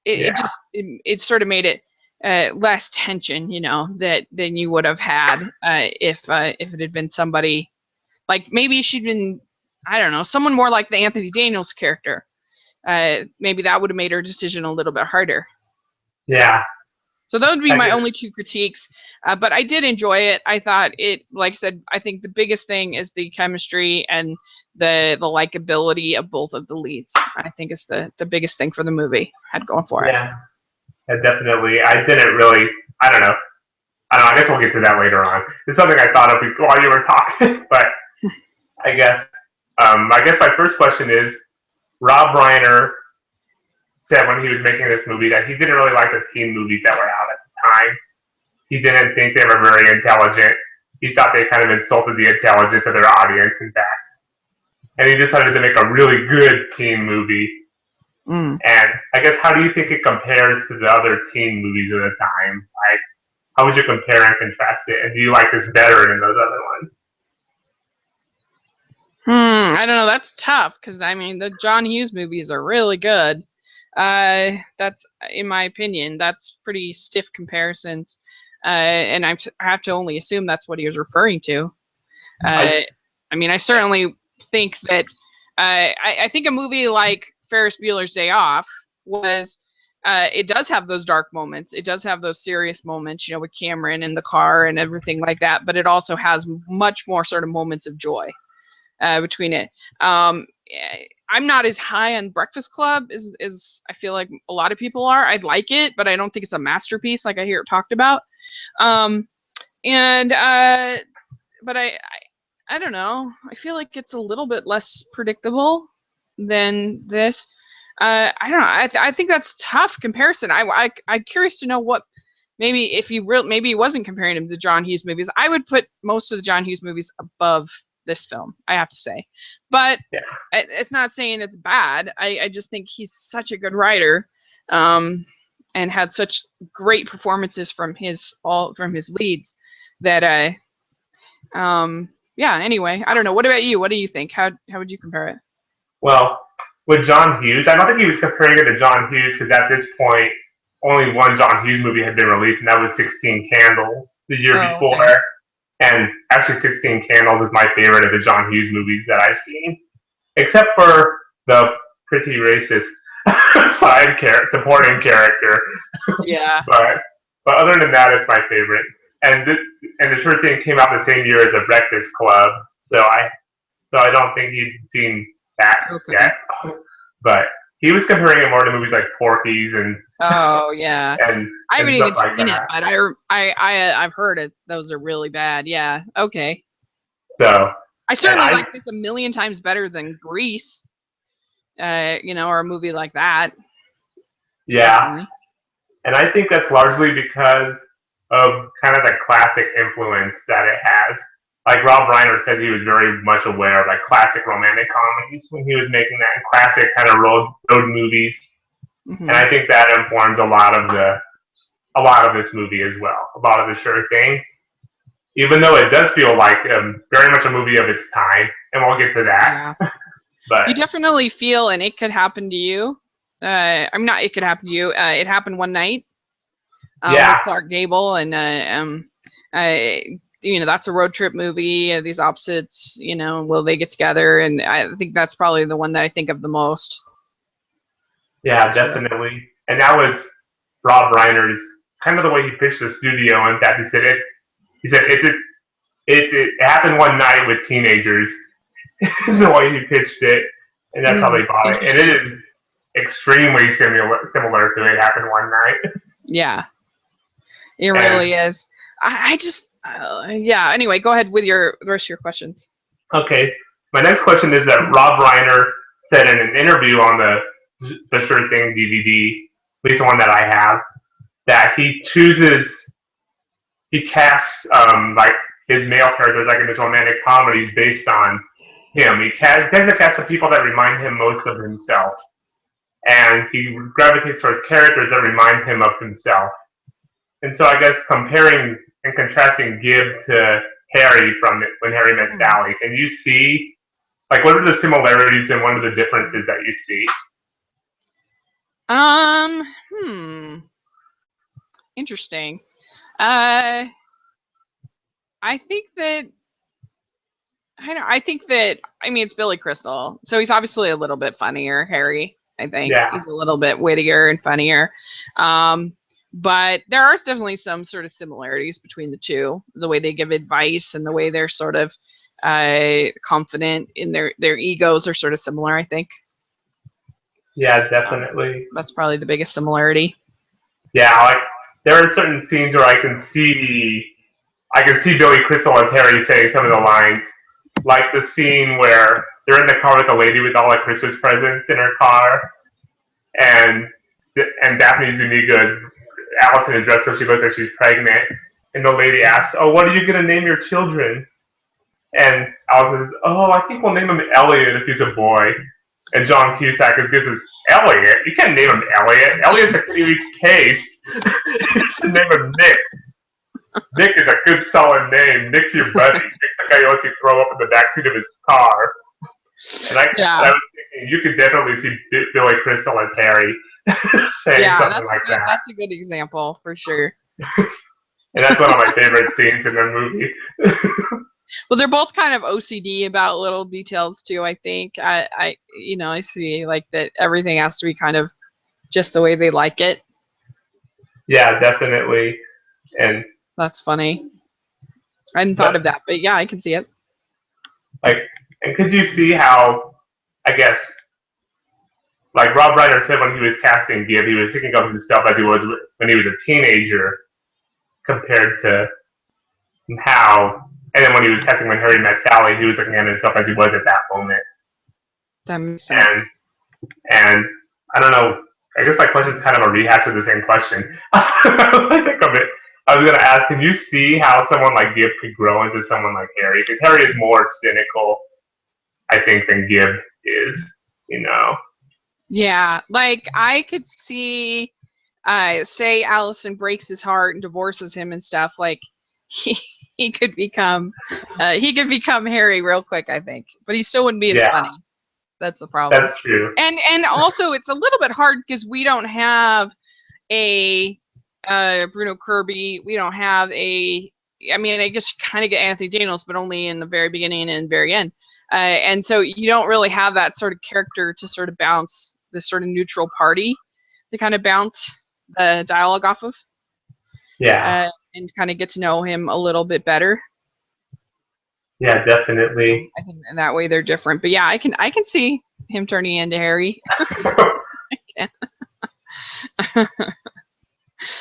it sort of made it less tension, than you would have had if it had been somebody, like maybe she'd been, I don't know, someone more like the Anthony Daniels character. Maybe that would have made her decision a little bit harder. Yeah. So that would be my only two critiques. But I did enjoy it. I thought it, like I said, I think the biggest thing is the chemistry and the likability of both of the leads. I think is the biggest thing for the movie had going for it. Yeah, definitely. I didn't really, I don't know. I guess we'll get to that later on. It's something I thought of while you were talking, but I guess my first question is, Rob Reiner said when he was making this movie that he didn't really like the teen movies that were out at the time. He didn't think they were very intelligent. He thought they kind of insulted the intelligence of their audience, in fact. And he decided to make a really good teen movie. And I guess, how do you think it compares to the other teen movies of the time? Like, how would you compare and contrast it? And do you like this better than those other ones? I don't know. That's tough, because I mean, the John Hughes movies are really good. That's, in my opinion, that's pretty stiff comparisons. And I have to only assume that's what he was referring to. I mean, I certainly think that I think a movie like Ferris Bueller's Day Off was it does have those dark moments. It does have those serious moments, you know, with Cameron in the car and everything like that. But it also has much more sort of moments of joy between it. I'm not as high on Breakfast Club as I feel like a lot of people are. I like it, but I don't think it's a masterpiece like I hear it talked about. And but I don't know. I feel like it's a little bit less predictable than this. I don't know. I think that's tough comparison. I'm curious to know what maybe if you maybe he wasn't comparing him to John Hughes movies. I would put most of the John Hughes movies above this film, I have to say. But Yeah. It's not saying it's bad. I just think he's such a good writer, and had such great performances from his leads that yeah. Anyway, I don't know. What about you? What do you think? How would you compare it? Well, with John Hughes, I don't think he was comparing it to John Hughes because at this point, only one John Hughes movie had been released, and that was 16 Candles the year before. Okay. And actually, 16 Candles is my favorite of the John Hughes movies that I've seen, except for the pretty racist supporting character. Yeah. but other than that, it's my favorite. And the Sure Thing came out the same year as The Breakfast Club, so I don't think he'd seen that yet. But he was comparing it more to movies like Porky's and oh yeah, and I haven't and even stuff like seen it, that. but I've heard it. Those are really bad. Yeah. Okay. So I certainly like this a million times better than Grease. You know, or a movie like that. Yeah. Definitely. And I think that's largely because of kind of the classic influence that it has. Like Rob Reiner said, he was very much aware of like classic romantic comedies when he was making that, and classic kind of road movies. Mm-hmm. And I think that informs a lot of this movie as well, a lot of The Sure Thing. Even though it does feel like very much a movie of its time, and we'll get to that. Yeah. But you definitely feel, and It Could Happen to You. I'm not. It Could Happen to You. It Happened One Night. Yeah. With Clark Gable, and you know, that's a road trip movie. These opposites, you know, will they get together? And I think that's probably the one that I think of the most. Yeah, definitely. And that was Rob Reiner's kind of the way he pitched the studio. In fact, he said it happened one night with teenagers. Is the way he pitched it, and that's how they bought it. And it is extremely similar to It Happened One Night. Yeah, it really is. I just yeah. Anyway, go ahead with the rest of your questions. Okay, my next question is that Rob Reiner said in an interview on the Sure Thing DVD, at least the one that I have, that he casts like his male characters like in his romantic comedies based on him. He tends to cast the people that remind him most of himself, and he gravitates towards characters that remind him of himself. And so I guess comparing and contrasting Gibb to Harry from When Harry Met Sally, can you see, like, what are the similarities and what are the differences that you see? Interesting. I think that I mean, it's Billy Crystal, so he's obviously a little bit funnier. Harry, I think, he's a little bit wittier and funnier. But there are definitely some sort of similarities between the two. The way they give advice and the way they're sort of confident in their egos are sort of similar, I think. Yeah, definitely. That's probably the biggest similarity. Yeah, like there are certain scenes where I can see Billy Crystal as Harry saying some of the lines, like the scene where they're in the car with the lady with all the Christmas presents in her car, and Daphne Zuniga, Allison is dressed so she looks like she's pregnant, and the lady asks, "Oh, what are you gonna name your children?" And Allison says, "Oh, I think we'll name him Elliot if he's a boy." And John Cusack gives him, "Elliot? You can't name him Elliot. Elliot's a kid who eats paste. You should name him Nick. Nick is a good, solid name. Nick's your buddy. Nick's the guy who lets you throw up in the backseat of his car." And I was thinking, you could definitely see Billy Crystal as Harry saying something like that. That's a good example, for sure. And that's one of my favorite scenes in the movie. Well, they're both kind of OCD about little details too. I think I see like that everything has to be kind of just the way they like it. Yeah, definitely. And That's funny. I hadn't thought of that, but yeah, I can see it. like, and could you see how, I guess, like Rob Reiner said when he was casting Gib, he was thinking of himself as he was when he was a teenager compared to how, and then when he was casting When Harry Met Sally, he was looking at himself as he was at that moment. That makes sense. And I don't know, I guess my question is kind of a rehash of the same question. I think of it. I was going to ask, can you see how someone like Gib could grow into someone like Harry? Because Harry is more cynical, I think, than Gib is, you know? Yeah, like I could see, say Allison breaks his heart and divorces him and stuff. Like he he could become Harry real quick, I think, but he still wouldn't be as funny. That's the problem. That's true. And also it's a little bit hard because we don't have a Bruno Kirby. We don't have a. I mean, I guess you kind of get Anthony Daniels, but only in the very beginning and very end. And so you don't really have that sort of character to sort of bounce this sort of neutral party to kind of bounce the dialogue off of. Yeah. And kind of get to know him a little bit better. Yeah, definitely. I think in that way they're different. But yeah, I can see him turning into Harry.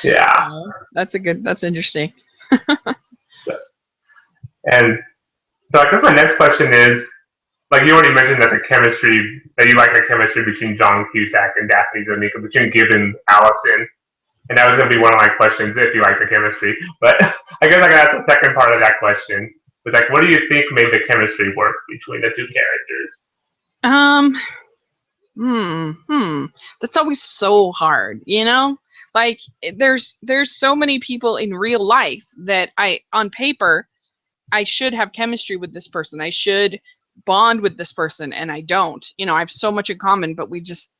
Yeah. That's interesting. And so I guess my next question is, like you already mentioned that you like the chemistry between John Cusack and Daphne Zanika, between Gib and Allison. And that was going to be one of my questions, if you like the chemistry. But I guess I can ask the second part of that question. But like, what do you think made the chemistry work between the two characters? That's always so hard, you know? Like there's so many people in real life that on paper I should have chemistry with this person. I should bond with this person, and I don't. You know, I have so much in common, but we just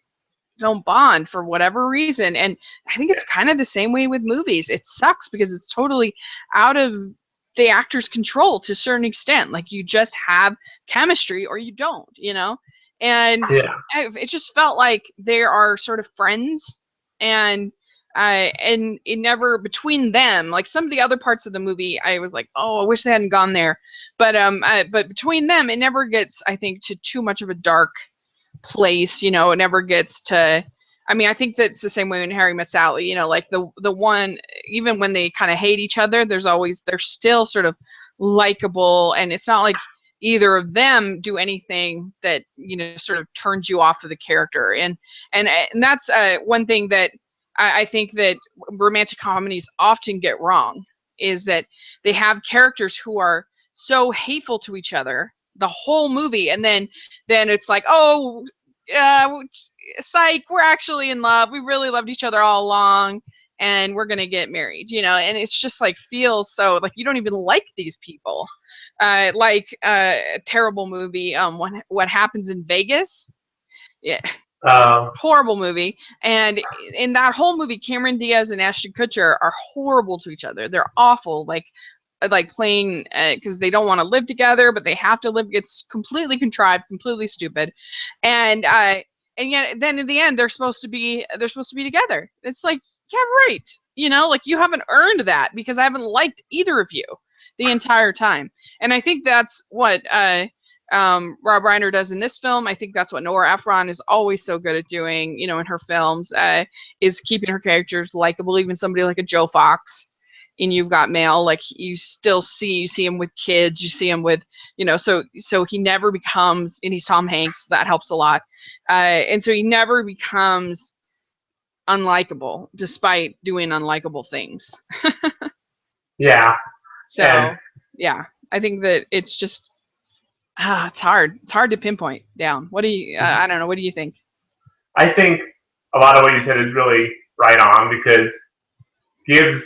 don't bond for whatever reason. And I think it's kind of the same way with movies. It sucks because it's totally out of the actor's control to a certain extent. Like you just have chemistry or you don't, you know? And it just felt like there are sort of friends, and it never between them. Like some of the other parts of the movie, I was like, oh, I wish they hadn't gone there. But between them, it never gets, I think, to too much of a dark place. You know, it never gets to. I mean, I think that's the same way when Harry Met Sally. You know, like the one, even when they kind of hate each other, they're still sort of likable, and it's not like either of them do anything that, you know, sort of turns you off of the character. And that's one thing that I think that romantic comedies often get wrong, is that they have characters who are so hateful to each other the whole movie, and then it's like, oh, psych, we're actually in love, we really loved each other all along, and we're gonna get married, you know. And it's just like feels so like you don't even like these people. Like a terrible movie, What Happens in Vegas. Yeah. Horrible movie. And in that whole movie, Cameron Diaz and Ashton Kutcher are horrible to each other. They're awful. Like playing, because they don't want to live together, but they have to live. It's completely contrived, completely stupid. And yet then in the end they're supposed to be together. It's like, yeah, right. You know, like you haven't earned that because I haven't liked either of you the entire time. And I think that's what Rob Reiner does in this film. I think that's what Nora Ephron is always so good at doing, you know, in her films, is keeping her characters likable. Even somebody like a Joe Fox in You've Got Mail, like you see him with kids, you see him with, you know, so he never becomes, and he's Tom Hanks, that helps a lot. And so he never becomes unlikable despite doing unlikable things. Yeah. So, yeah, I think that it's just, it's hard. It's hard to pinpoint down. What do you, I don't know, what do you think? I think a lot of what you said is really right on, because gives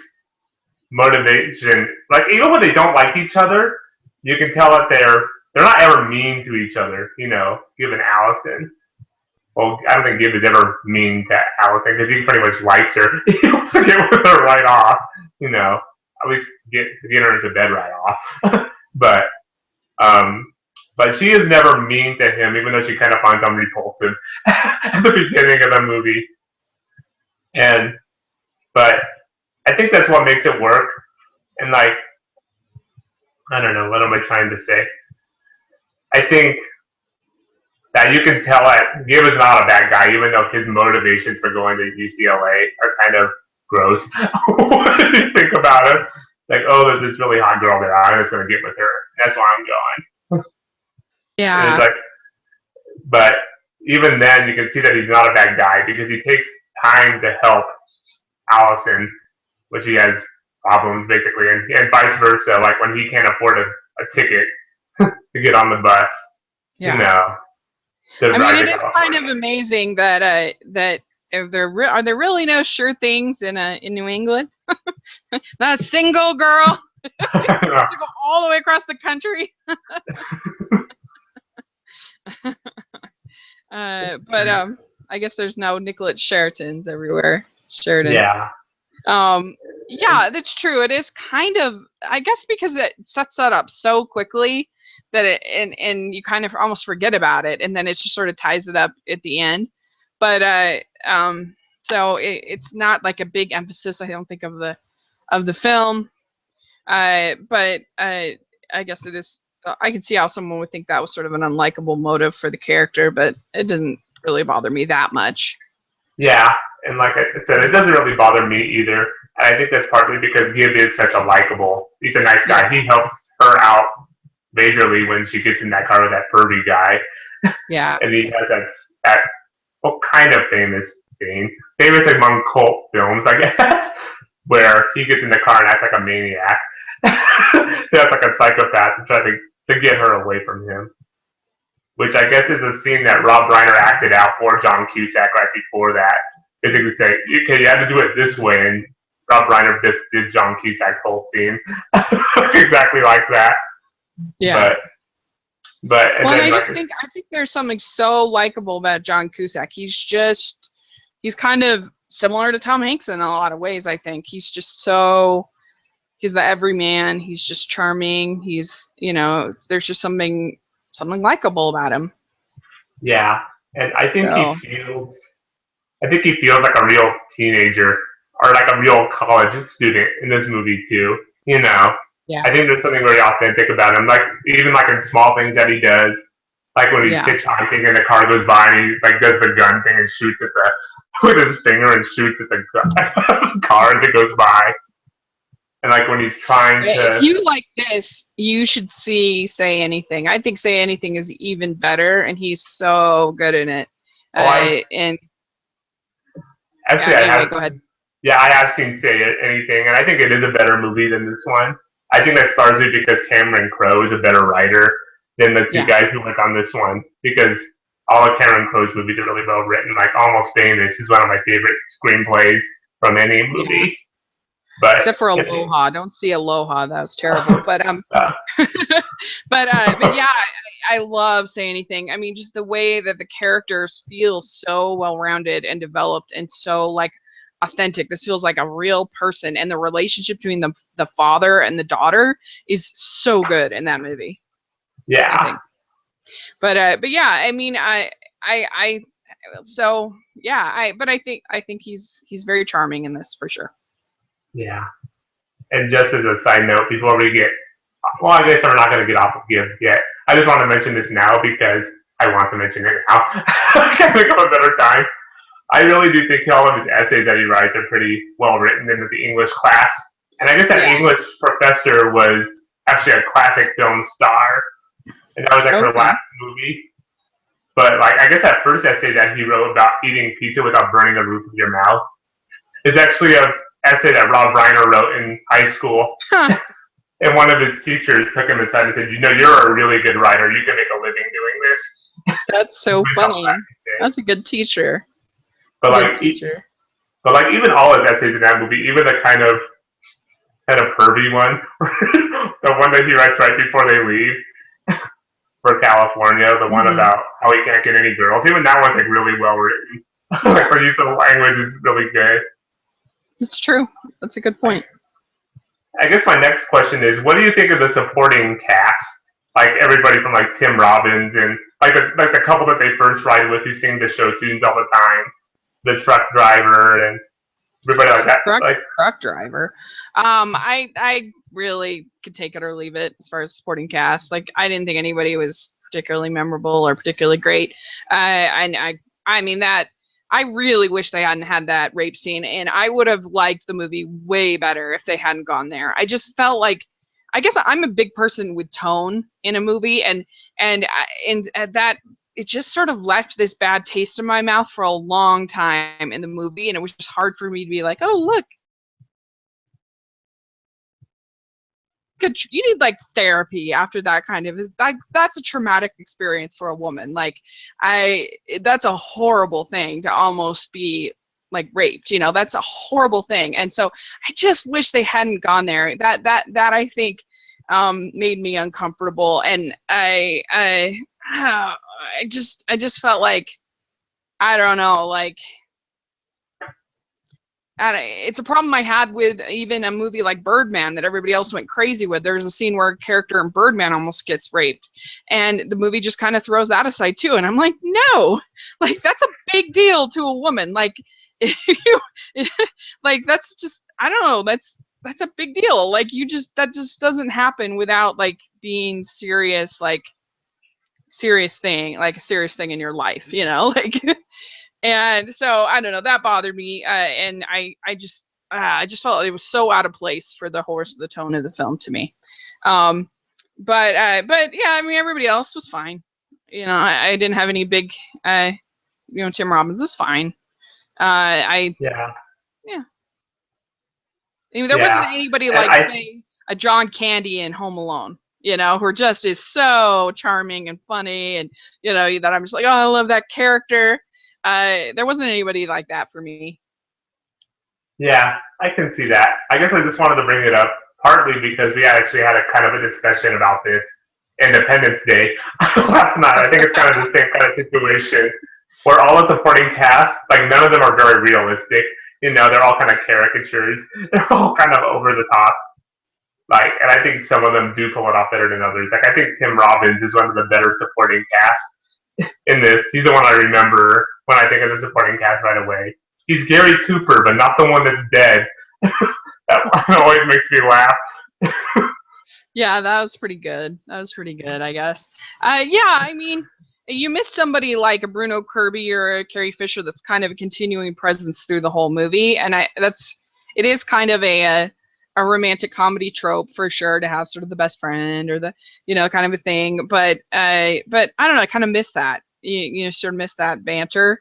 motivation. Like, even when they don't like each other, you can tell that they're not ever mean to each other, you know, Gib and Allison. Well, I don't think Gib is ever mean to Allison, because he pretty much likes her. He wants to get with her right off, you know. At least get her into bed right off. But she is never mean to him, even though she kind of finds him repulsive at the beginning of the movie. And but I think that's what makes it work. And like, I don't know, what am I trying to say? I think that you can tell that Gibb is not a bad guy, even though his motivations for going to UCLA are kind of gross. When you think about it, like, oh, there's this really hot girl there, I'm just going to get with her. That's why I'm going. And it's Yeah. like, but even then, you can see that he's not a bad guy because he takes time to help Allison, which he has problems basically, and vice versa. Like when he can't afford a ticket to get on the bus, you Yeah. know. I mean, it is kind of amazing that that if are there really no sure things in New England? Not a single girl to go all the way across the country. But I guess there's no Nicolette Sheratons everywhere. Sheridan. Yeah. Yeah, that's true. It is kind of, I guess, because it sets that up so quickly that it and you kind of almost forget about it, and then it just sort of ties it up at the end. But so it's not like a big emphasis, I don't think, of the film. But I guess it is. I can see how someone would think that was sort of an unlikable motive for the character, but it doesn't really bother me that much. Yeah, and like I said, it doesn't really bother me either. And I think that's partly because Gibb is such a likable. He's a nice guy. Yeah. He helps her out majorly when she gets in that car with that Furby guy. Yeah. And he has that well, kind of famous scene, famous among cult films, I guess, where he gets in the car and acts like a maniac. He acts like a psychopath and tries to get her away from him. Which I guess is a scene that Rob Reiner acted out for John Cusack right before that. Basically say, okay, you had to do it this way, and Rob Reiner just did John Cusack's whole scene. Exactly like that. Yeah. But well, then, I think there's something so likable about John Cusack. He's kind of similar to Tom Hanks in a lot of ways, I think. He's the everyman. He's just charming. He's, there's just something likable about him. Yeah, and I think he feels like a real teenager or like a real college student in this movie too. Yeah. I think there's something very authentic about him. Like even like in small things that he does, like when he's hitchhiking and the car goes by and he like does the gun thing and shoots at with his finger and shoots at the car as it goes by. And like when he's trying to... If you like this, you should see Say Anything. I think Say Anything is even better, and he's so good in it. And actually, go ahead. Yeah, I have seen Say Anything, and I think it is a better movie than this one. I think that's largely because Cameron Crowe is a better writer than the two guys who work on this one. Because all of Cameron Crowe's movies are really well written. Like Almost Famous is one of my favorite screenplays from any movie. Yeah. But, except for Aloha, don't see Aloha. That was terrible. But but yeah, I love Say Anything. I mean, just the way that the characters feel so well rounded and developed and so like authentic. This feels like a real person, and the relationship between the father and the daughter is so good in that movie. Yeah. I think. But yeah, I mean, I think he's very charming in this for sure. Yeah. And just as a side note, before we get, well, I guess we're not going to get off of Gibb yet. I just want to mention this now because I want to mention it now. I can't think of a better time. I really do think all of his essays that he writes are pretty well written in the English class. And I guess that English professor was actually a classic film star. And that was like her last movie. But like, I guess that first essay that he wrote about eating pizza without burning the roof of your mouth is actually a essay that Rob Reiner wrote in high school. Huh. And one of his teachers took him aside and said, you're a really good writer. You can make a living doing this. That's so funny. That's a good teacher. But like even all his essays in that movie, even the kind of pervy one, the one that he writes right before they leave for California, the one about how he can't get any girls, even that one's like really well written. Like the use of language is really good. It's true. That's a good point. I guess my next question is, what do you think of the supporting cast? Like everybody from like Tim Robbins and like the couple that they first ride with who sing the show tunes all the time, the truck driver and Everybody like that. Truck driver. I really could take it or leave it as far as supporting cast. Like, I didn't think anybody was particularly memorable or particularly great. I mean that. I really wish they hadn't had that rape scene, and I would have liked the movie way better if they hadn't gone there. I just felt like, I guess I'm a big person with tone in a movie, and that it just sort of left this bad taste in my mouth for a long time in the movie, and it was just hard for me to be like, oh look, you need like therapy after that kind of, like, that's a traumatic experience for a woman. Like, that's a horrible thing to almost be like raped, that's a horrible thing. And so I just wish they hadn't gone there. That I think made me uncomfortable, and I just felt like, I don't know, like, it's a problem I had with even a movie like Birdman that everybody else went crazy with. There's a scene where a character in Birdman almost gets raped, and the movie just kind of throws that aside too. And I'm like, no, like, that's a big deal to a woman. Like, if you, like, that's just, I don't know, that's a big deal. Like, that just doesn't happen without like being serious, like serious thing, like a serious thing in your life, like. And so I don't know, that bothered me, and I just felt like it was so out of place for the whole rest of the tone of the film to me. But yeah, I mean, everybody else was fine. I didn't have any big, Tim Robbins was fine. Yeah. I mean, there wasn't anybody like, say, a John Candy in Home Alone, who just is so charming and funny, and that I'm just like, oh, I love that character. There wasn't anybody like that for me. Yeah, I can see that. I guess I just wanted to bring it up partly because we actually had a kind of a discussion about this Independence Day last night. I think it's kind of the same kind of situation where all the supporting cast, like, none of them are very realistic. They're all kind of caricatures. They're all kind of over the top. Like, and I think some of them do pull it off better than others. Like, I think Tim Robbins is one of the better supporting casts in this. He's the one I remember when I think of the supporting cast right away. He's Gary Cooper, but not the one that's dead. That one always makes me laugh. Yeah, that was pretty good. I guess. Yeah, I mean, you miss somebody like a Bruno Kirby or a Carrie Fisher that's kind of a continuing presence through the whole movie, and it is kind of a romantic comedy trope for sure to have sort of the best friend or the kind of a thing, but I don't know, I kind of miss that. You sort of miss that banter,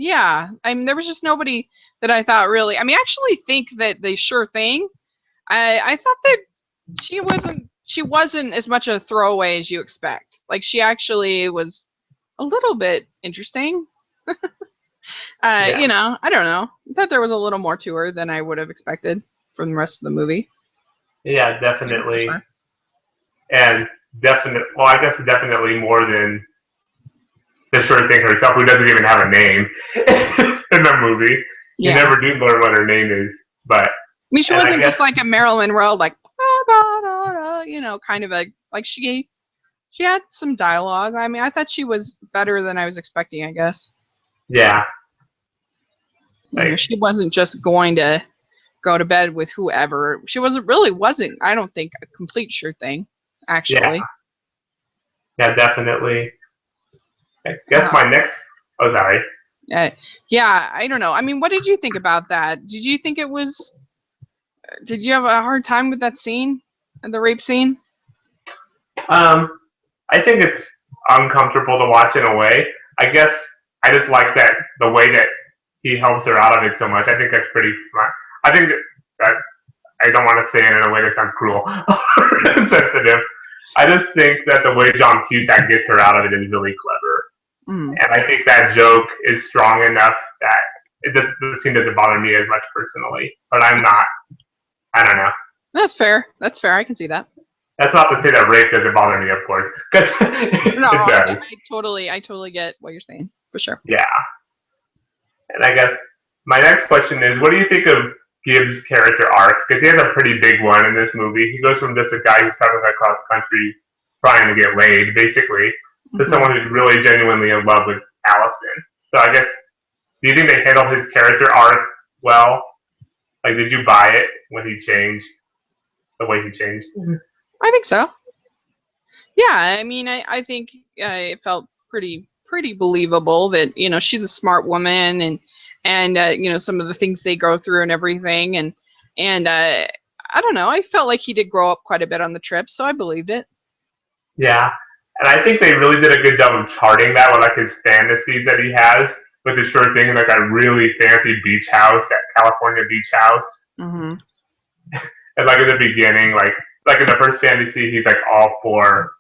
yeah, I mean, there was just nobody that I thought really. I mean, I actually think that the Sure Thing, I thought that she wasn't as much a throwaway as you expect. Like, she actually was a little bit interesting. I don't know. I thought there was a little more to her than I would have expected from the rest of the movie. Yeah, definitely. Sure. And I guess definitely more than the Sure Thing herself, who doesn't even have a name in the movie. You never do learn what her name is, but I mean, she wasn't just like a Marilyn Monroe, like, kind of like she had some dialogue. I mean, I thought she was better than I was expecting, I guess. Yeah. She wasn't just going to go to bed with whoever. She wasn't, I don't think, a complete sure thing, actually. Yeah, definitely. I guess my next... Oh, sorry. Yeah, I don't know. I mean, what did you think about that? Did you think it was... Did you have a hard time with that scene? The rape scene? I think it's uncomfortable to watch in a way. I guess I just like that the way that he helps her out of it so much. I think that's pretty fun. I think that I don't want to say it in a way that sounds cruel or insensitive. I just think that the way John Cusack gets her out of it is really clever. And I think that joke is strong enough that the scene doesn't bother me as much personally. But I don't know. That's fair. I can see that. That's not to say that rape doesn't bother me, of course. No, I totally get what you're saying, for sure. Yeah. And I guess my next question is, what do you think of Gibbs' character arc? Because he has a pretty big one in this movie. He goes from just a guy who's traveling across country trying to get laid, basically, to someone who's really genuinely in love with Allison. So I guess Do you think they handled his character arc well? Like, did you buy it when he changed the way he changed? I think so. Yeah, I mean, I think it felt pretty believable that she's a smart woman and some of the things they go through and everything and I don't know. I felt like he did grow up quite a bit on the trip, so I believed it. Yeah, and I think they really did a good job of charting that with like his fantasies that he has with the short thing, like a really fancy beach house, that California beach house. Mm-hmm. And like in the beginning, like in the first fantasy, he's like all for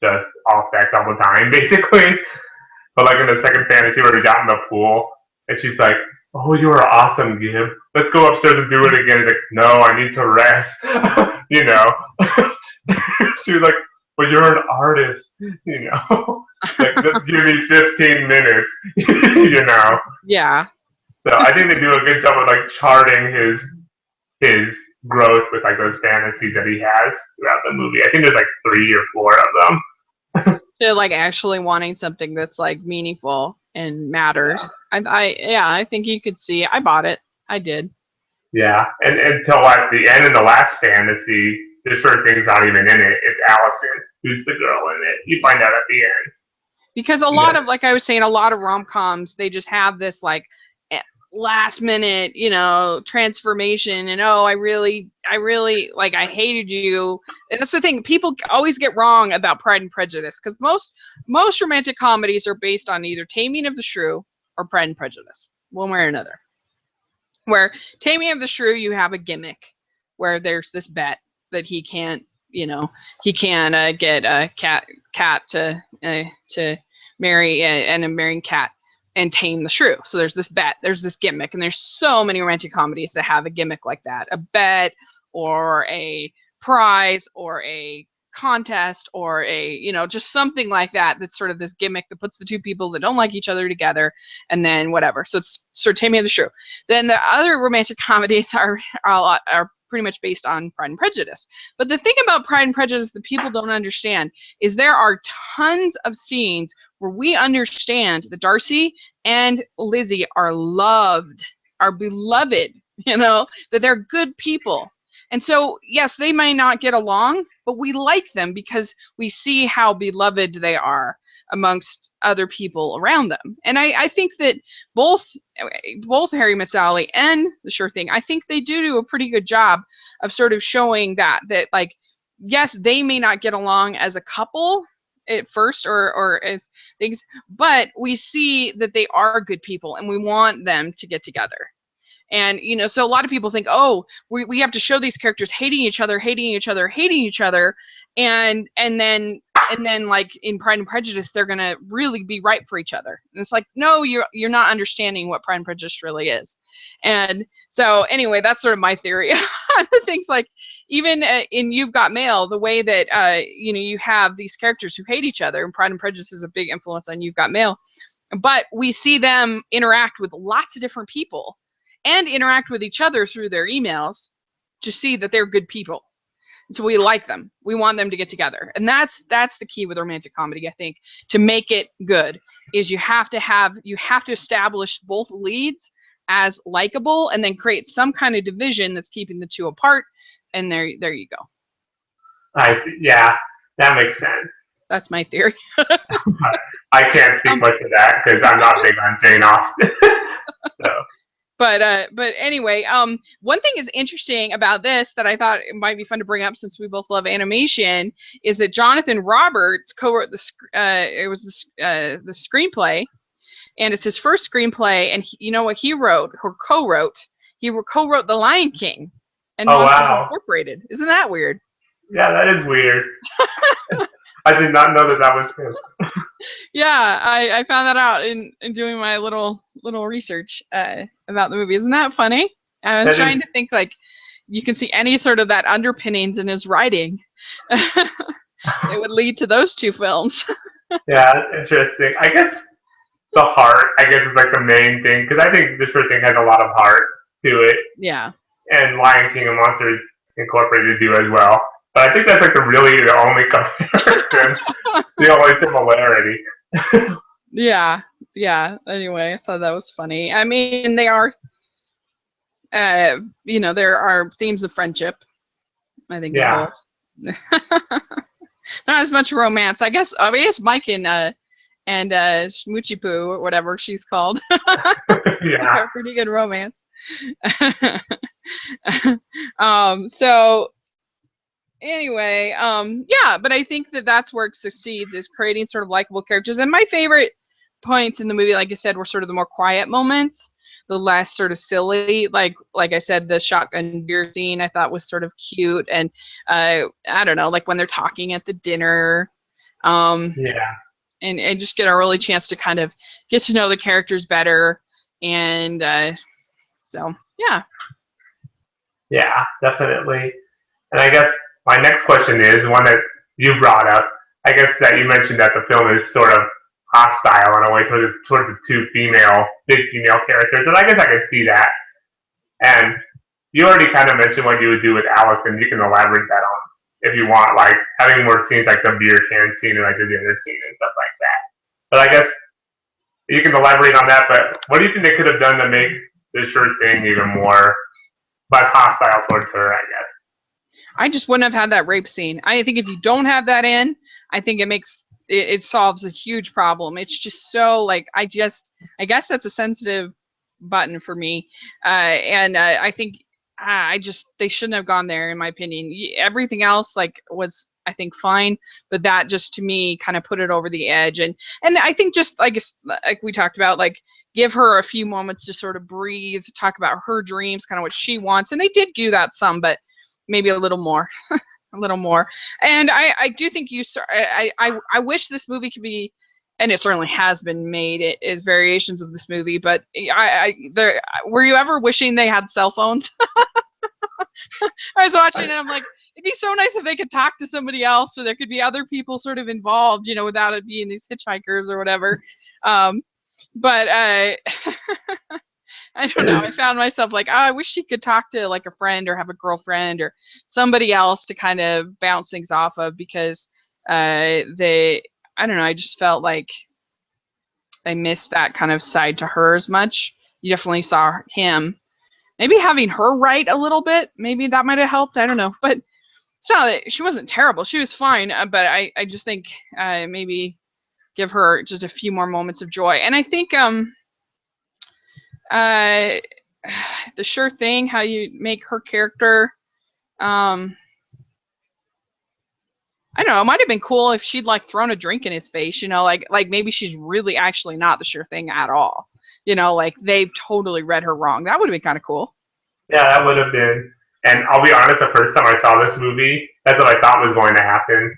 just all sex all the time, basically. But like in the second fantasy where he's out in the pool, and she's like, "Oh, you are awesome, Gib. Let's go upstairs and do it again." He's like, "No, I need to rest." you know. She was like, "But you're an artist, you know. Like, just give me 15 minutes, you know." Yeah. So I think they do a good job of like charting his growth with like those fantasies that he has throughout the movie. I think there's like 3 or 4 of them. To like actually wanting something that's like meaningful and matters. Yeah. I think you could see. I bought it. I did. Yeah, and until at the end of the last fantasy, the short thing's not even in it. It's Allison who's the girl in it. You find out at the end. Because a lot of, like I was saying, a lot of rom-coms, they just have this like last minute, transformation and I really like I hated you. And that's the thing, people always get wrong about Pride and Prejudice because most romantic comedies are based on either Taming of the Shrew or Pride and Prejudice, one way or another. Where Taming of the Shrew, you have a gimmick where there's this bet that he can't get a cat to marry and a marrying cat and tame the shrew. So there's this bet, there's this gimmick, and there's so many romantic comedies that have a gimmick like that, a bet or a prize or a contest or a just something like that, that's sort of this gimmick that puts the two people that don't like each other together, and then whatever. So it's sort of Taming of the Shrew. Then the other romantic comedies are pretty much based on Pride and Prejudice. But the thing about Pride and Prejudice that people don't understand is there are tons of scenes where we understand that Darcy and Lizzie are beloved, that they're good people. And so, yes, they may not get along, but we like them because we see how beloved they are amongst other people around them. And I think that both Harry Met Sally and The Sure Thing, I think they do a pretty good job of sort of showing that like, yes, they may not get along as a couple at first or as things, but we see that they are good people and we want them to get together. And so a lot of people think, oh, we have to show these characters hating each other, and then like in Pride and Prejudice they're gonna really be right for each other. And it's like, no, you're not understanding what Pride and Prejudice really is. And so anyway, that's sort of my theory on things. Like even in You've Got Mail, the way that you have these characters who hate each other, and Pride and Prejudice is a big influence on You've Got Mail, but we see them interact with lots of different people and interact with each other through their emails to see that they're good people. And so we like them. We want them to get together. And that's the key with romantic comedy, I think, to make it good, is you have to establish both leads as likable and then create some kind of division that's keeping the two apart. And there you go. Yeah, that makes sense. That's my theory. I can't speak much to that because I'm not big on Jane Austen. So. But anyway, one thing is interesting about this that I thought it might be fun to bring up, since we both love animation, is that Jonathan Roberts co-wrote the screenplay, and it's his first screenplay. And you know what he wrote or co-wrote? He co-wrote The Lion King and Monsters Incorporated. Isn't that weird? Yeah, that is weird. I did not know that was him. Yeah, I found that out in doing my little research about the movie. Isn't that funny? I was trying to think like you can see any sort of that underpinnings in his writing. It would lead to those two films. Yeah, that's interesting. I guess the heart, is like the main thing, because I think The Sure Thing has a lot of heart to it. Yeah. And Lion King and Monsters Incorporated do as well. But I think that's like the only comparison, the only similarity. Yeah. yeah. Anyway, I thought that was funny. I mean, they are, there are themes of friendship. I think in Yeah, both. Not as much romance, I guess. I guess Mike and Smoochie Poo or whatever she's called. yeah, Have pretty good romance. So anyway, yeah, but I think that that's where it succeeds, is creating sort of likable characters. And my favorite points in the movie, like I said, were sort of the more quiet moments, the less sort of silly. Like I said, the shotgun beer scene I thought was sort of cute, and I don't know, like when they're talking at the dinner. Um, yeah, and just get a really chance to kind of get to know the characters better. And so, yeah. yeah, definitely. And I guess my next question is one that you brought up. I guess that you mentioned that the film is sort of hostile in a way towards the two big female characters, and I guess I could see that. And you already kind of mentioned what you would do with Allison. You can elaborate that on if you want, like having more scenes like the beer can scene and like the dinner scene and stuff like that. But I guess you can elaborate on that. But what do you think they could have done to make the Sure Thing even more less hostile towards her? I guess. I just wouldn't have had that rape scene. I think if you don't have that in, I think it solves a huge problem. It's just so like I guess that's a sensitive button for me, and I think I just they shouldn't have gone there in my opinion. Everything else like was I think fine, but that just to me kind of put it over the edge. And I think just like we talked about, like give her a few moments to sort of breathe, talk about her dreams, kind of what she wants, and they did do that some, but maybe a little more. A little more. And I do think I wish this movie could be, and it certainly has been made, it is variations of this movie, but were you ever wishing they had cell phones? I was watching and I'm like, it'd be so nice if they could talk to somebody else, or there could be other people sort of involved, without it being these hitchhikers or whatever. But I don't know. I found myself like, oh, I wish she could talk to like a friend or have a girlfriend or somebody else to kind of bounce things off of, because I don't know. I just felt like I missed that kind of side to her as much. You definitely saw him. Maybe having her write a little bit, maybe that might have helped. I don't know. But it's not that she wasn't terrible. She was fine. But I just think maybe give her just a few more moments of joy. And I think the Sure Thing, how you make her character, I don't know, it might have been cool if she'd like thrown a drink in his face, like maybe she's really actually not the Sure Thing at all, like they've totally read her wrong. That would have been kind of cool. Yeah, that would have been. And I'll be honest, the first time I saw this movie, that's what I thought was going to happen.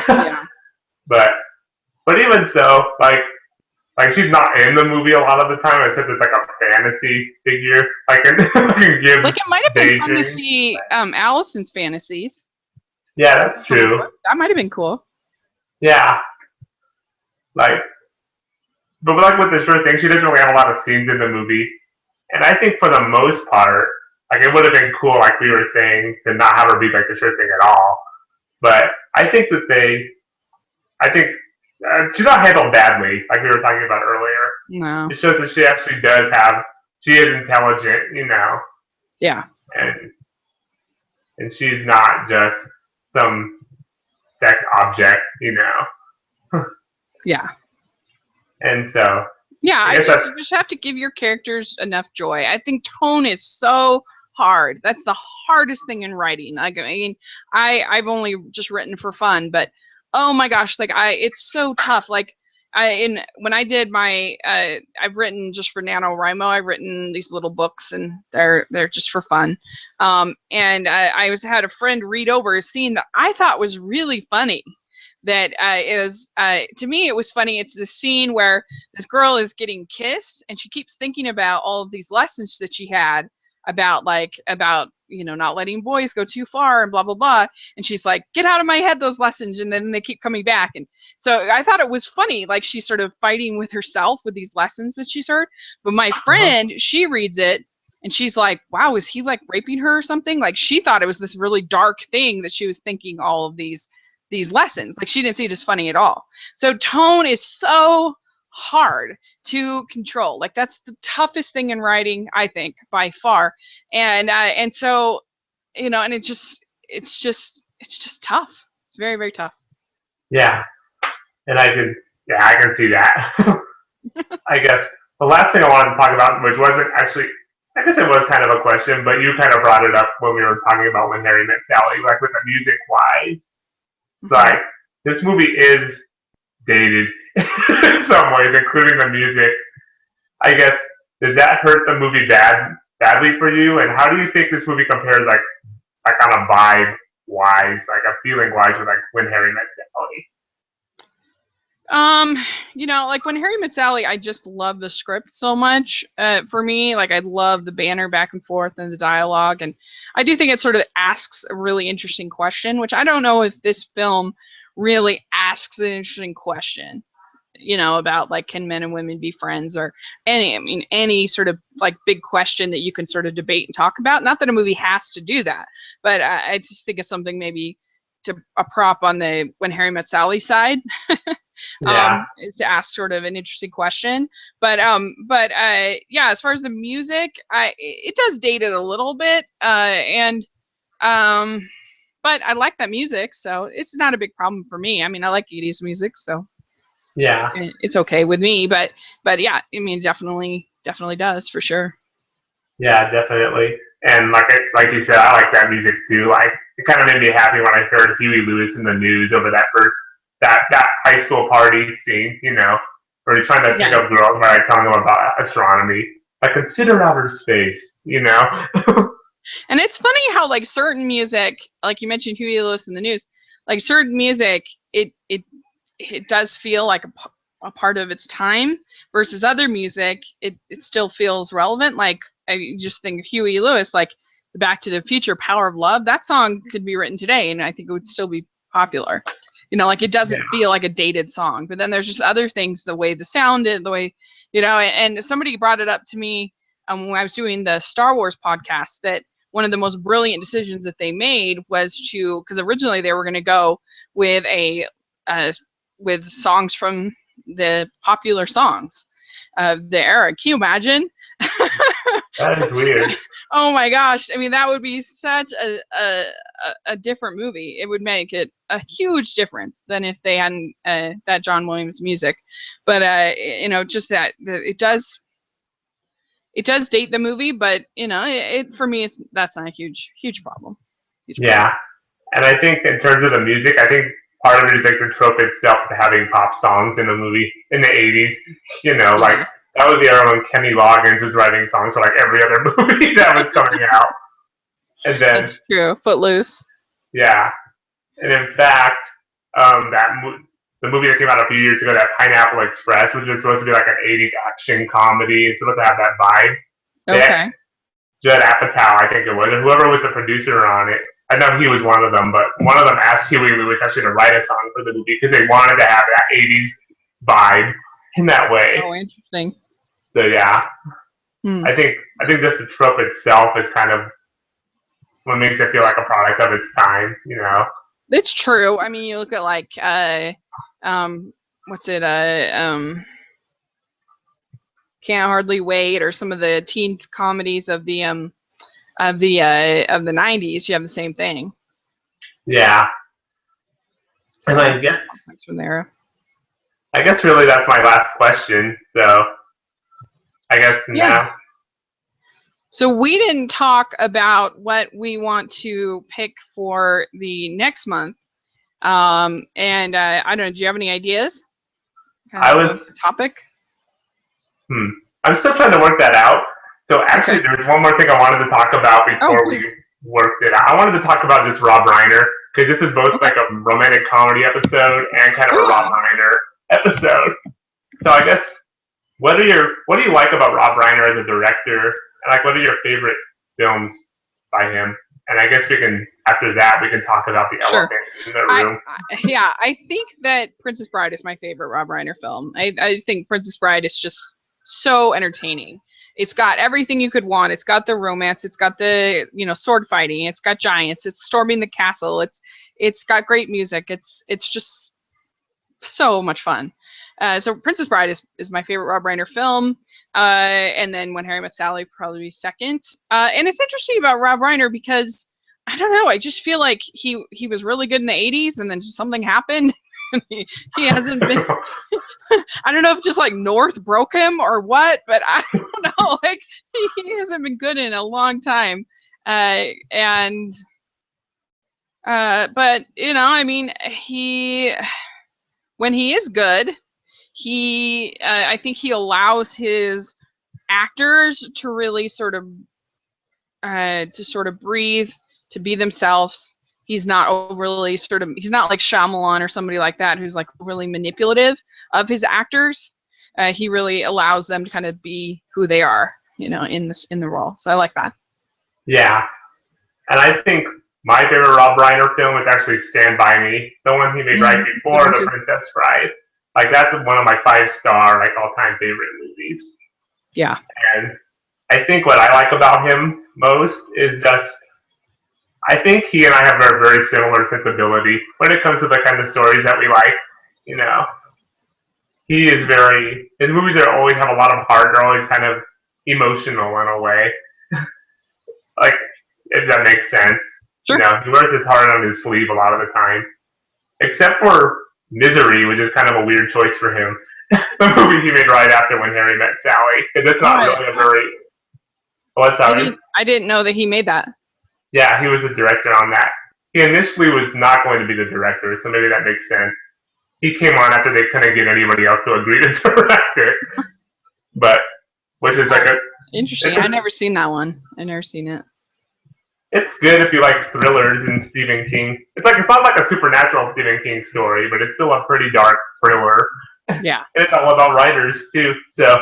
Yeah. but even so, like she's not in the movie a lot of the time, except it's like a fantasy figure. Can give. Like it might have been fun to see Allison's fantasies. Yeah, that's true. That might have been cool. Yeah. But like with the Sure Thing, she doesn't really have a lot of scenes in the movie. And I think for the most part, like it would have been cool, like we were saying, to not have her be like the Sure Thing at all. But I think she's not handled badly, like we were talking about earlier. No. It shows that she actually she is intelligent, Yeah. And she's not just some sex object, Yeah. And so. Yeah, you just have to give your characters enough joy. I think tone is so hard. That's the hardest thing in writing. Like, I mean, I've only just written for fun, but oh my gosh, like it's so tough. Like when I did my I've written just for NaNoWriMo, I've written these little books and they're just for fun. And I had a friend read over a scene that I thought was really funny. That to me it was funny. It's the scene where this girl is getting kissed and she keeps thinking about all of these lessons that she had about not letting boys go too far and blah blah blah, and she's like, get out of my head those lessons, and then they keep coming back. And so I thought it was funny, like she's sort of fighting with herself with these lessons that she's heard. But my friend, she reads it and she's like, wow, is he like raping her or something? Like she thought it was this really dark thing that she was thinking all of these lessons. Like she didn't see it as funny at all. So tone is so hard to control. Like that's the toughest thing in writing, I think, by far. And so, and it's just tough. It's very, very tough. Yeah, and I can see that. I guess the last thing I wanted to talk about, which wasn't actually, I guess it was kind of a question, but you kind of brought it up when we were talking about When Harry Met Sally, like with the music wise. It's like, this movie is dated in some ways, including the music. I guess, did that hurt the movie badly for you? And how do you think this movie compares, like on a vibe wise, like a feeling wise, with like When Harry Met Sally? Like When Harry Met Sally, I just love the script so much. For me, like I love the banter back and forth and the dialogue, and I do think it sort of asks a really interesting question, which I don't know if this film really asks an interesting question. About like can men and women be friends, or any sort of like big question that you can sort of debate and talk about. Not that a movie has to do that, but I just think it's something maybe to a prop on the When Harry Met Sally side. Yeah. Is to ask sort of an interesting question. But yeah, as far as the music, it does date it a little bit, but I like that music, so it's not a big problem for me. I mean, I like 80s music, so Yeah. it's okay with me. But yeah, I mean, definitely does for sure. Yeah, definitely. And like you said, I like that music too. Like it kind of made me happy when I heard Huey Lewis in the news over that high school party scene, where he's trying to pick up girls by telling them about astronomy. Like consider outer space. And it's funny how like certain music, like you mentioned Huey Lewis in the news, like certain music, it does feel like a part of its time, versus other music, it still feels relevant. Like I just think of Huey Lewis, like the Back to the Future, Power of Love. That song could be written today, and I think it would still be popular. Like it doesn't feel like a dated song. But then there's just other things, the way the sound is, the way, and somebody brought it up to me when I was doing the Star Wars podcast, that one of the most brilliant decisions that they made was because originally they were going to go with with songs from the popular songs of the era. Can you imagine? That is weird. Oh my gosh! I mean, that would be such a different movie. It would make it a huge difference than if they hadn't that John Williams music. But just that it does date the movie. But it for me, that's not a huge problem. Yeah, and I think in terms of the music, I think part of it is like the trope itself of having pop songs in a movie in the 80s. Like that was the era when Kenny Loggins was writing songs for like every other movie that was coming out. And then that's true. Footloose. Yeah, and in fact, the movie that came out a few years ago, that Pineapple Express, which was supposed to be like an 80s action comedy, it's supposed to have that vibe. Okay. Judd Apatow, I think it was, and whoever was the producer on it, I know he was one of them, but one of them asked Huey Lewis actually to write a song for the movie because they wanted to have that 80s vibe in that way. Oh, interesting. So yeah, I think just the trope itself is kind of what makes it feel like a product of its time. It's true. I mean, you look at like what's it? Can't Hardly Wait, or some of the teen comedies of the 90s. You have the same thing. Yeah. So, and I guess from there. I guess really that's my last question. So I guess now. So we didn't talk about what we want to pick for the next month. And I don't know, do you have any ideas? Topic? I'm still trying to work that out. So actually, there's one more thing I wanted to talk about before we worked it out. I wanted to talk about this Rob Reiner, because this is both like a romantic comedy episode and kind of a Rob Reiner episode. So I guess, what do you like about Rob Reiner as a director? And like, what are your favorite films by him? And I guess after that, we can talk about the elephant in the room. I think that Princess Bride is my favorite Rob Reiner film. I think Princess Bride is just so entertaining. It's got everything you could want. It's got the romance. It's got the sword fighting. It's got giants. It's storming the castle. It's got great music. It's just so much fun. So Princess Bride is my favorite Rob Reiner film. And then When Harry Met Sally probably be second. And it's interesting about Rob Reiner because I don't know. I just feel like he was really good in the 80s and then just something happened. He hasn't been. I don't know if just like North broke him or what, but I don't know. Like he hasn't been good in a long time. And but you know, I mean, when he is good, I think he allows his actors to really sort of breathe, to be themselves. He's not overly he's not like Shyamalan or somebody like that who's like really manipulative of his actors. He really allows them to kind of be who they are, you know, in the role. So I like that. Yeah, and I think my favorite Rob Reiner film is actually Stand By Me, the one he made right before The Princess Bride. Like that's one of my 5-star like all-time favorite movies. Yeah. And I think what I like about him most is just I think he and I have a very similar sensibility when it comes to the kind of stories that we like. You know, he is his movies are always have a lot of heart. They're always kind of emotional in a way. Like, if that makes sense. Sure. You know, he wears his heart on his sleeve a lot of the time. Except for Misery, which is kind of a weird choice for him. The movie he made right after When Harry Met Sally. Because it's not really a very... What's that? I didn't know that he made that. Yeah, he was a director on that. He initially was not going to be the director, so maybe that makes sense. He came on after they couldn't get anybody else to agree to direct it. But, which is like a... Interesting. I've never seen that one. I've never seen it. It's good if you like thrillers and Stephen King. It's not like a supernatural Stephen King story, but it's still a pretty dark thriller. Yeah. And it's all about writers, too. So,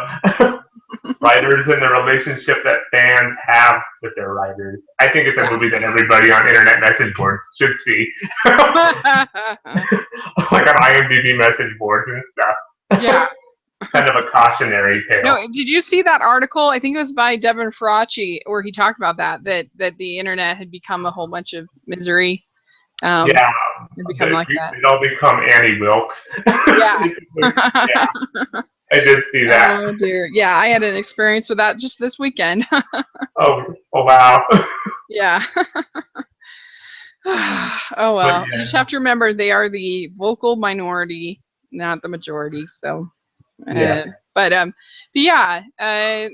writers and the relationship that fans have with their writers. I think it's a movie that everybody on internet message boards should see. Like on IMDb message boards and stuff. Yeah. Kind of a cautionary tale. No, did you see that article? I think it was by Devin Faraci, where he talked about that the internet had become a whole bunch of misery. Yeah. Become like that. It all become Annie Wilkes. Yeah. Yeah. I did see that. Oh dear. Yeah, I had an experience with that just this weekend. Oh wow. Yeah. Oh well. You just have to remember they are the vocal minority, not the majority. So but yeah,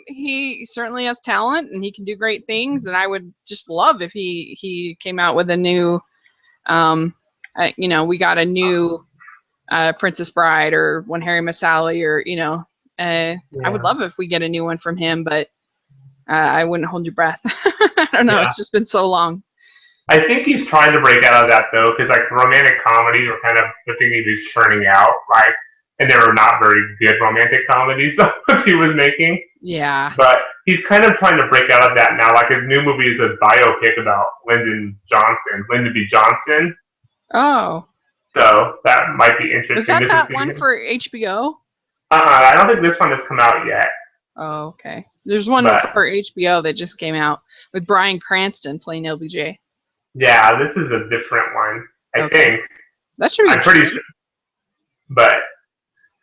he certainly has talent and he can do great things, and I would just love if he came out with a new you know, we got a new Princess Bride or When Harry Met Sally, or you know, I would love if we get a new one from him, but I wouldn't hold your breath. I don't know. Yeah. It's just been so long. I think he's trying to break out of that though, because like romantic comedies were kind of the thing he was churning out, like, and they were not very good romantic comedies that he was making. Yeah. But he's kind of trying to break out of that now. Like his new movie is a biopic about Lyndon B. Johnson. Oh. So that might be interesting. Was that one for HBO? I don't think this one has come out yet. Oh, okay. There's one for HBO that just came out with Bryan Cranston playing LBJ. Yeah, this is a different one, I think. That should be I'm pretty sure. But,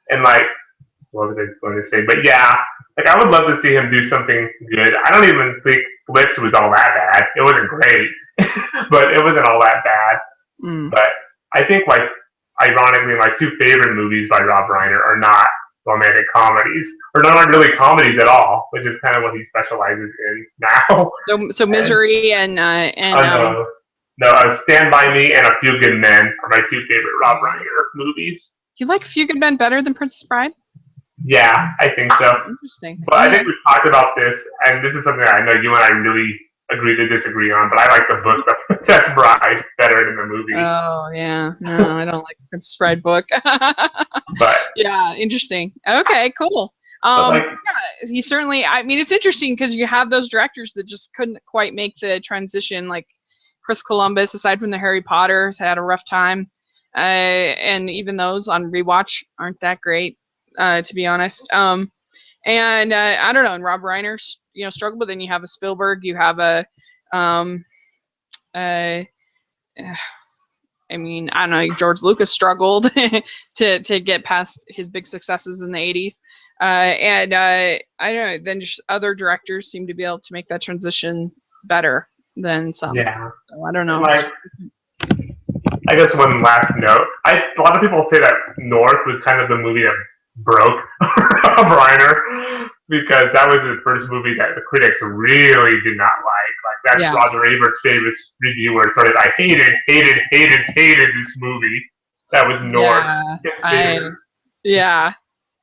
and like, what was I going to say? But yeah, like I would love to see him do something good. I don't even think Flipped was all that bad. It wasn't great, but it wasn't all that bad. But I think, like, ironically, my two favorite movies by Rob Reiner are not romantic comedies, or not really comedies at all, which is kind of what he specializes in now. So Misery and Stand By Me and A Few Good Men are my two favorite Rob Reiner movies. You like Few Good Men better than Princess Bride? Yeah, I think so. Interesting. But I think we've talked about this, and this is something that I know you and I really agree to disagree on, but I like the book, The Princess Bride, better than the movie. Oh, yeah. No, I don't like the Princess Bride book. But yeah, interesting. Okay, cool. Yeah, he certainly, I mean, it's interesting because you have those directors that just couldn't quite make the transition, like Chris Columbus, aside from the Harry Potters, had a rough time. And even those on rewatch aren't that great, to be honest. And I don't know, and Rob Reiner, you know, struggled, but then you have a Spielberg, you have a I mean, I don't know. George Lucas struggled to get past his big successes in the '80s, and I don't know. Then just other directors seem to be able to make that transition better than some. Yeah. So I don't know. I guess one last note. A lot of people say that North was kind of the movie that broke Reiner because that was the first movie that the critics really did not like. Like that's Yeah. Roger Ebert's favorite review where it started, I hated this movie. That was North. Yeah.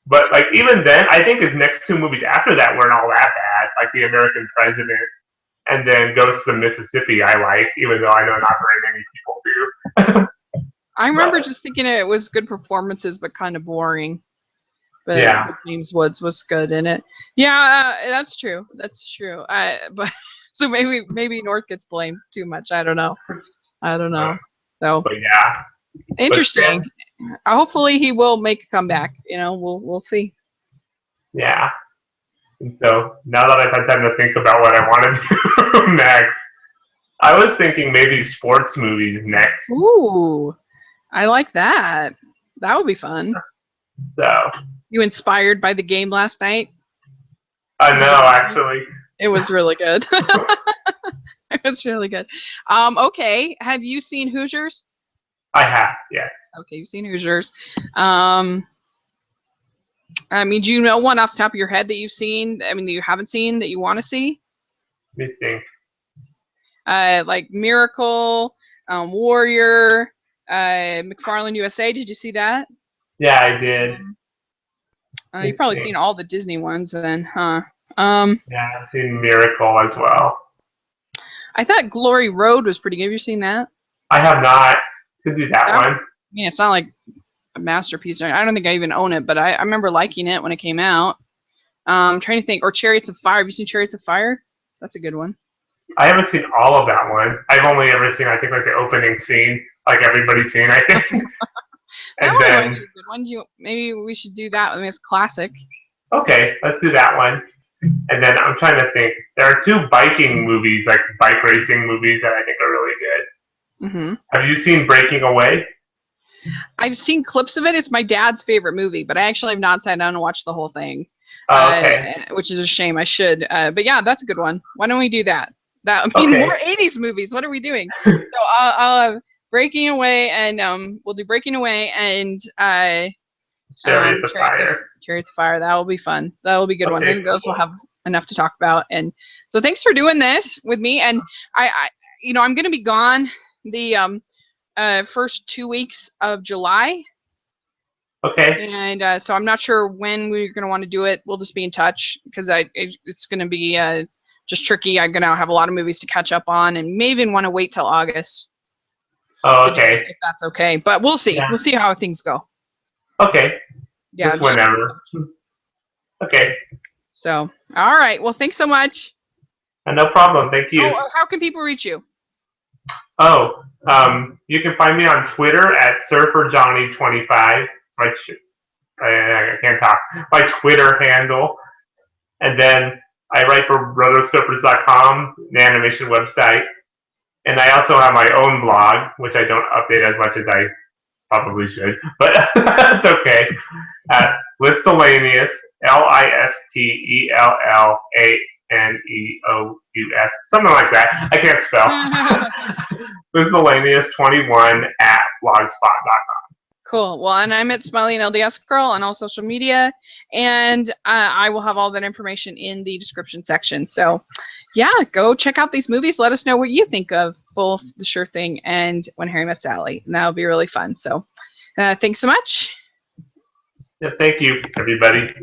But like even then, I think his next two movies after that weren't all that bad. Like The American President and then Ghosts of Mississippi I like, even though I know not very many people do. I remember just thinking it was good performances, but kind of boring. But James Woods was good in it. Yeah, that's true. That's true. But so maybe North gets blamed too much. I don't know. So, but yeah, interesting. Hopefully, he will make a comeback. We'll see. Yeah. And so now that I've had time to think about what I want to do next, I was thinking maybe sports movies next. Ooh, I like that. That would be fun. So. You inspired by the game last night? No, actually. It was really good. It was really good. Okay. Have you seen Hoosiers? I have, yes. Okay, you've seen Hoosiers. I mean, do you know one off the top of your head that you've seen? I mean, that you haven't seen that you want to see? Let me think. Like Miracle, Warrior, McFarlane USA. Did you see that? Yeah, I did. You've probably seen all the Disney ones then, huh? Yeah, I've seen Miracle as well. I thought Glory Road was pretty good. Have you seen that? I have not. Could do that one. Yeah, it's not like a masterpiece. I don't think I even own it, but I remember liking it when it came out. I'm trying to think. Or Chariots of Fire. Have you seen Chariots of Fire? That's a good one. I haven't seen all of that one. I've only ever seen, I think, like the opening scene, like everybody's seen, I think. That one might be a good one. Maybe we should do that. I mean, it's classic. Okay, let's do that one. And then I'm trying to think. There are two biking movies, like bike racing movies, that I think are really good. Mm-hmm. Have you seen Breaking Away? I've seen clips of it. It's my dad's favorite movie, but I actually have not sat down and watched the whole thing. Okay. Which is a shame. I should. But yeah, that's a good one. Why don't we do that? More 80s movies. What are we doing? So I'll have Breaking Away, and we'll do Breaking Away and Chariots of Fire. Chariots of Fire. That will be fun. That will be good ones. I think those will have enough to talk about. And so thanks for doing this with me. And I'm going to be gone the first 2 weeks of July. Okay. And so I'm not sure when we're going to want to do it. We'll just be in touch because it's going to be just tricky. I'm going to have a lot of movies to catch up on and may even want to wait till August. Oh, okay. If that's okay. But we'll see. Yeah. We'll see how things go. Okay. Yeah. Just whenever. Okay. So, all right. Well, thanks so much. No problem. Thank you. Oh, how can people reach you? Oh, you can find me on Twitter at SurferJohnny25. I can't talk. My Twitter handle. And then I write for rotoscopers.com, the animation website. And I also have my own blog, which I don't update as much as I probably should, but that's okay. At Listelaneous, Listellaneous, something like that. I can't spell. Listelaneous21 at blogspot.com. Cool. Well, and I'm at Smiley and LDS Girl on all social media, and I will have all that information in the description section. So, yeah, go check out these movies. Let us know what you think of both The Sure Thing and When Harry Met Sally. And that'll be really fun. So, thanks so much. Yeah, thank you, everybody.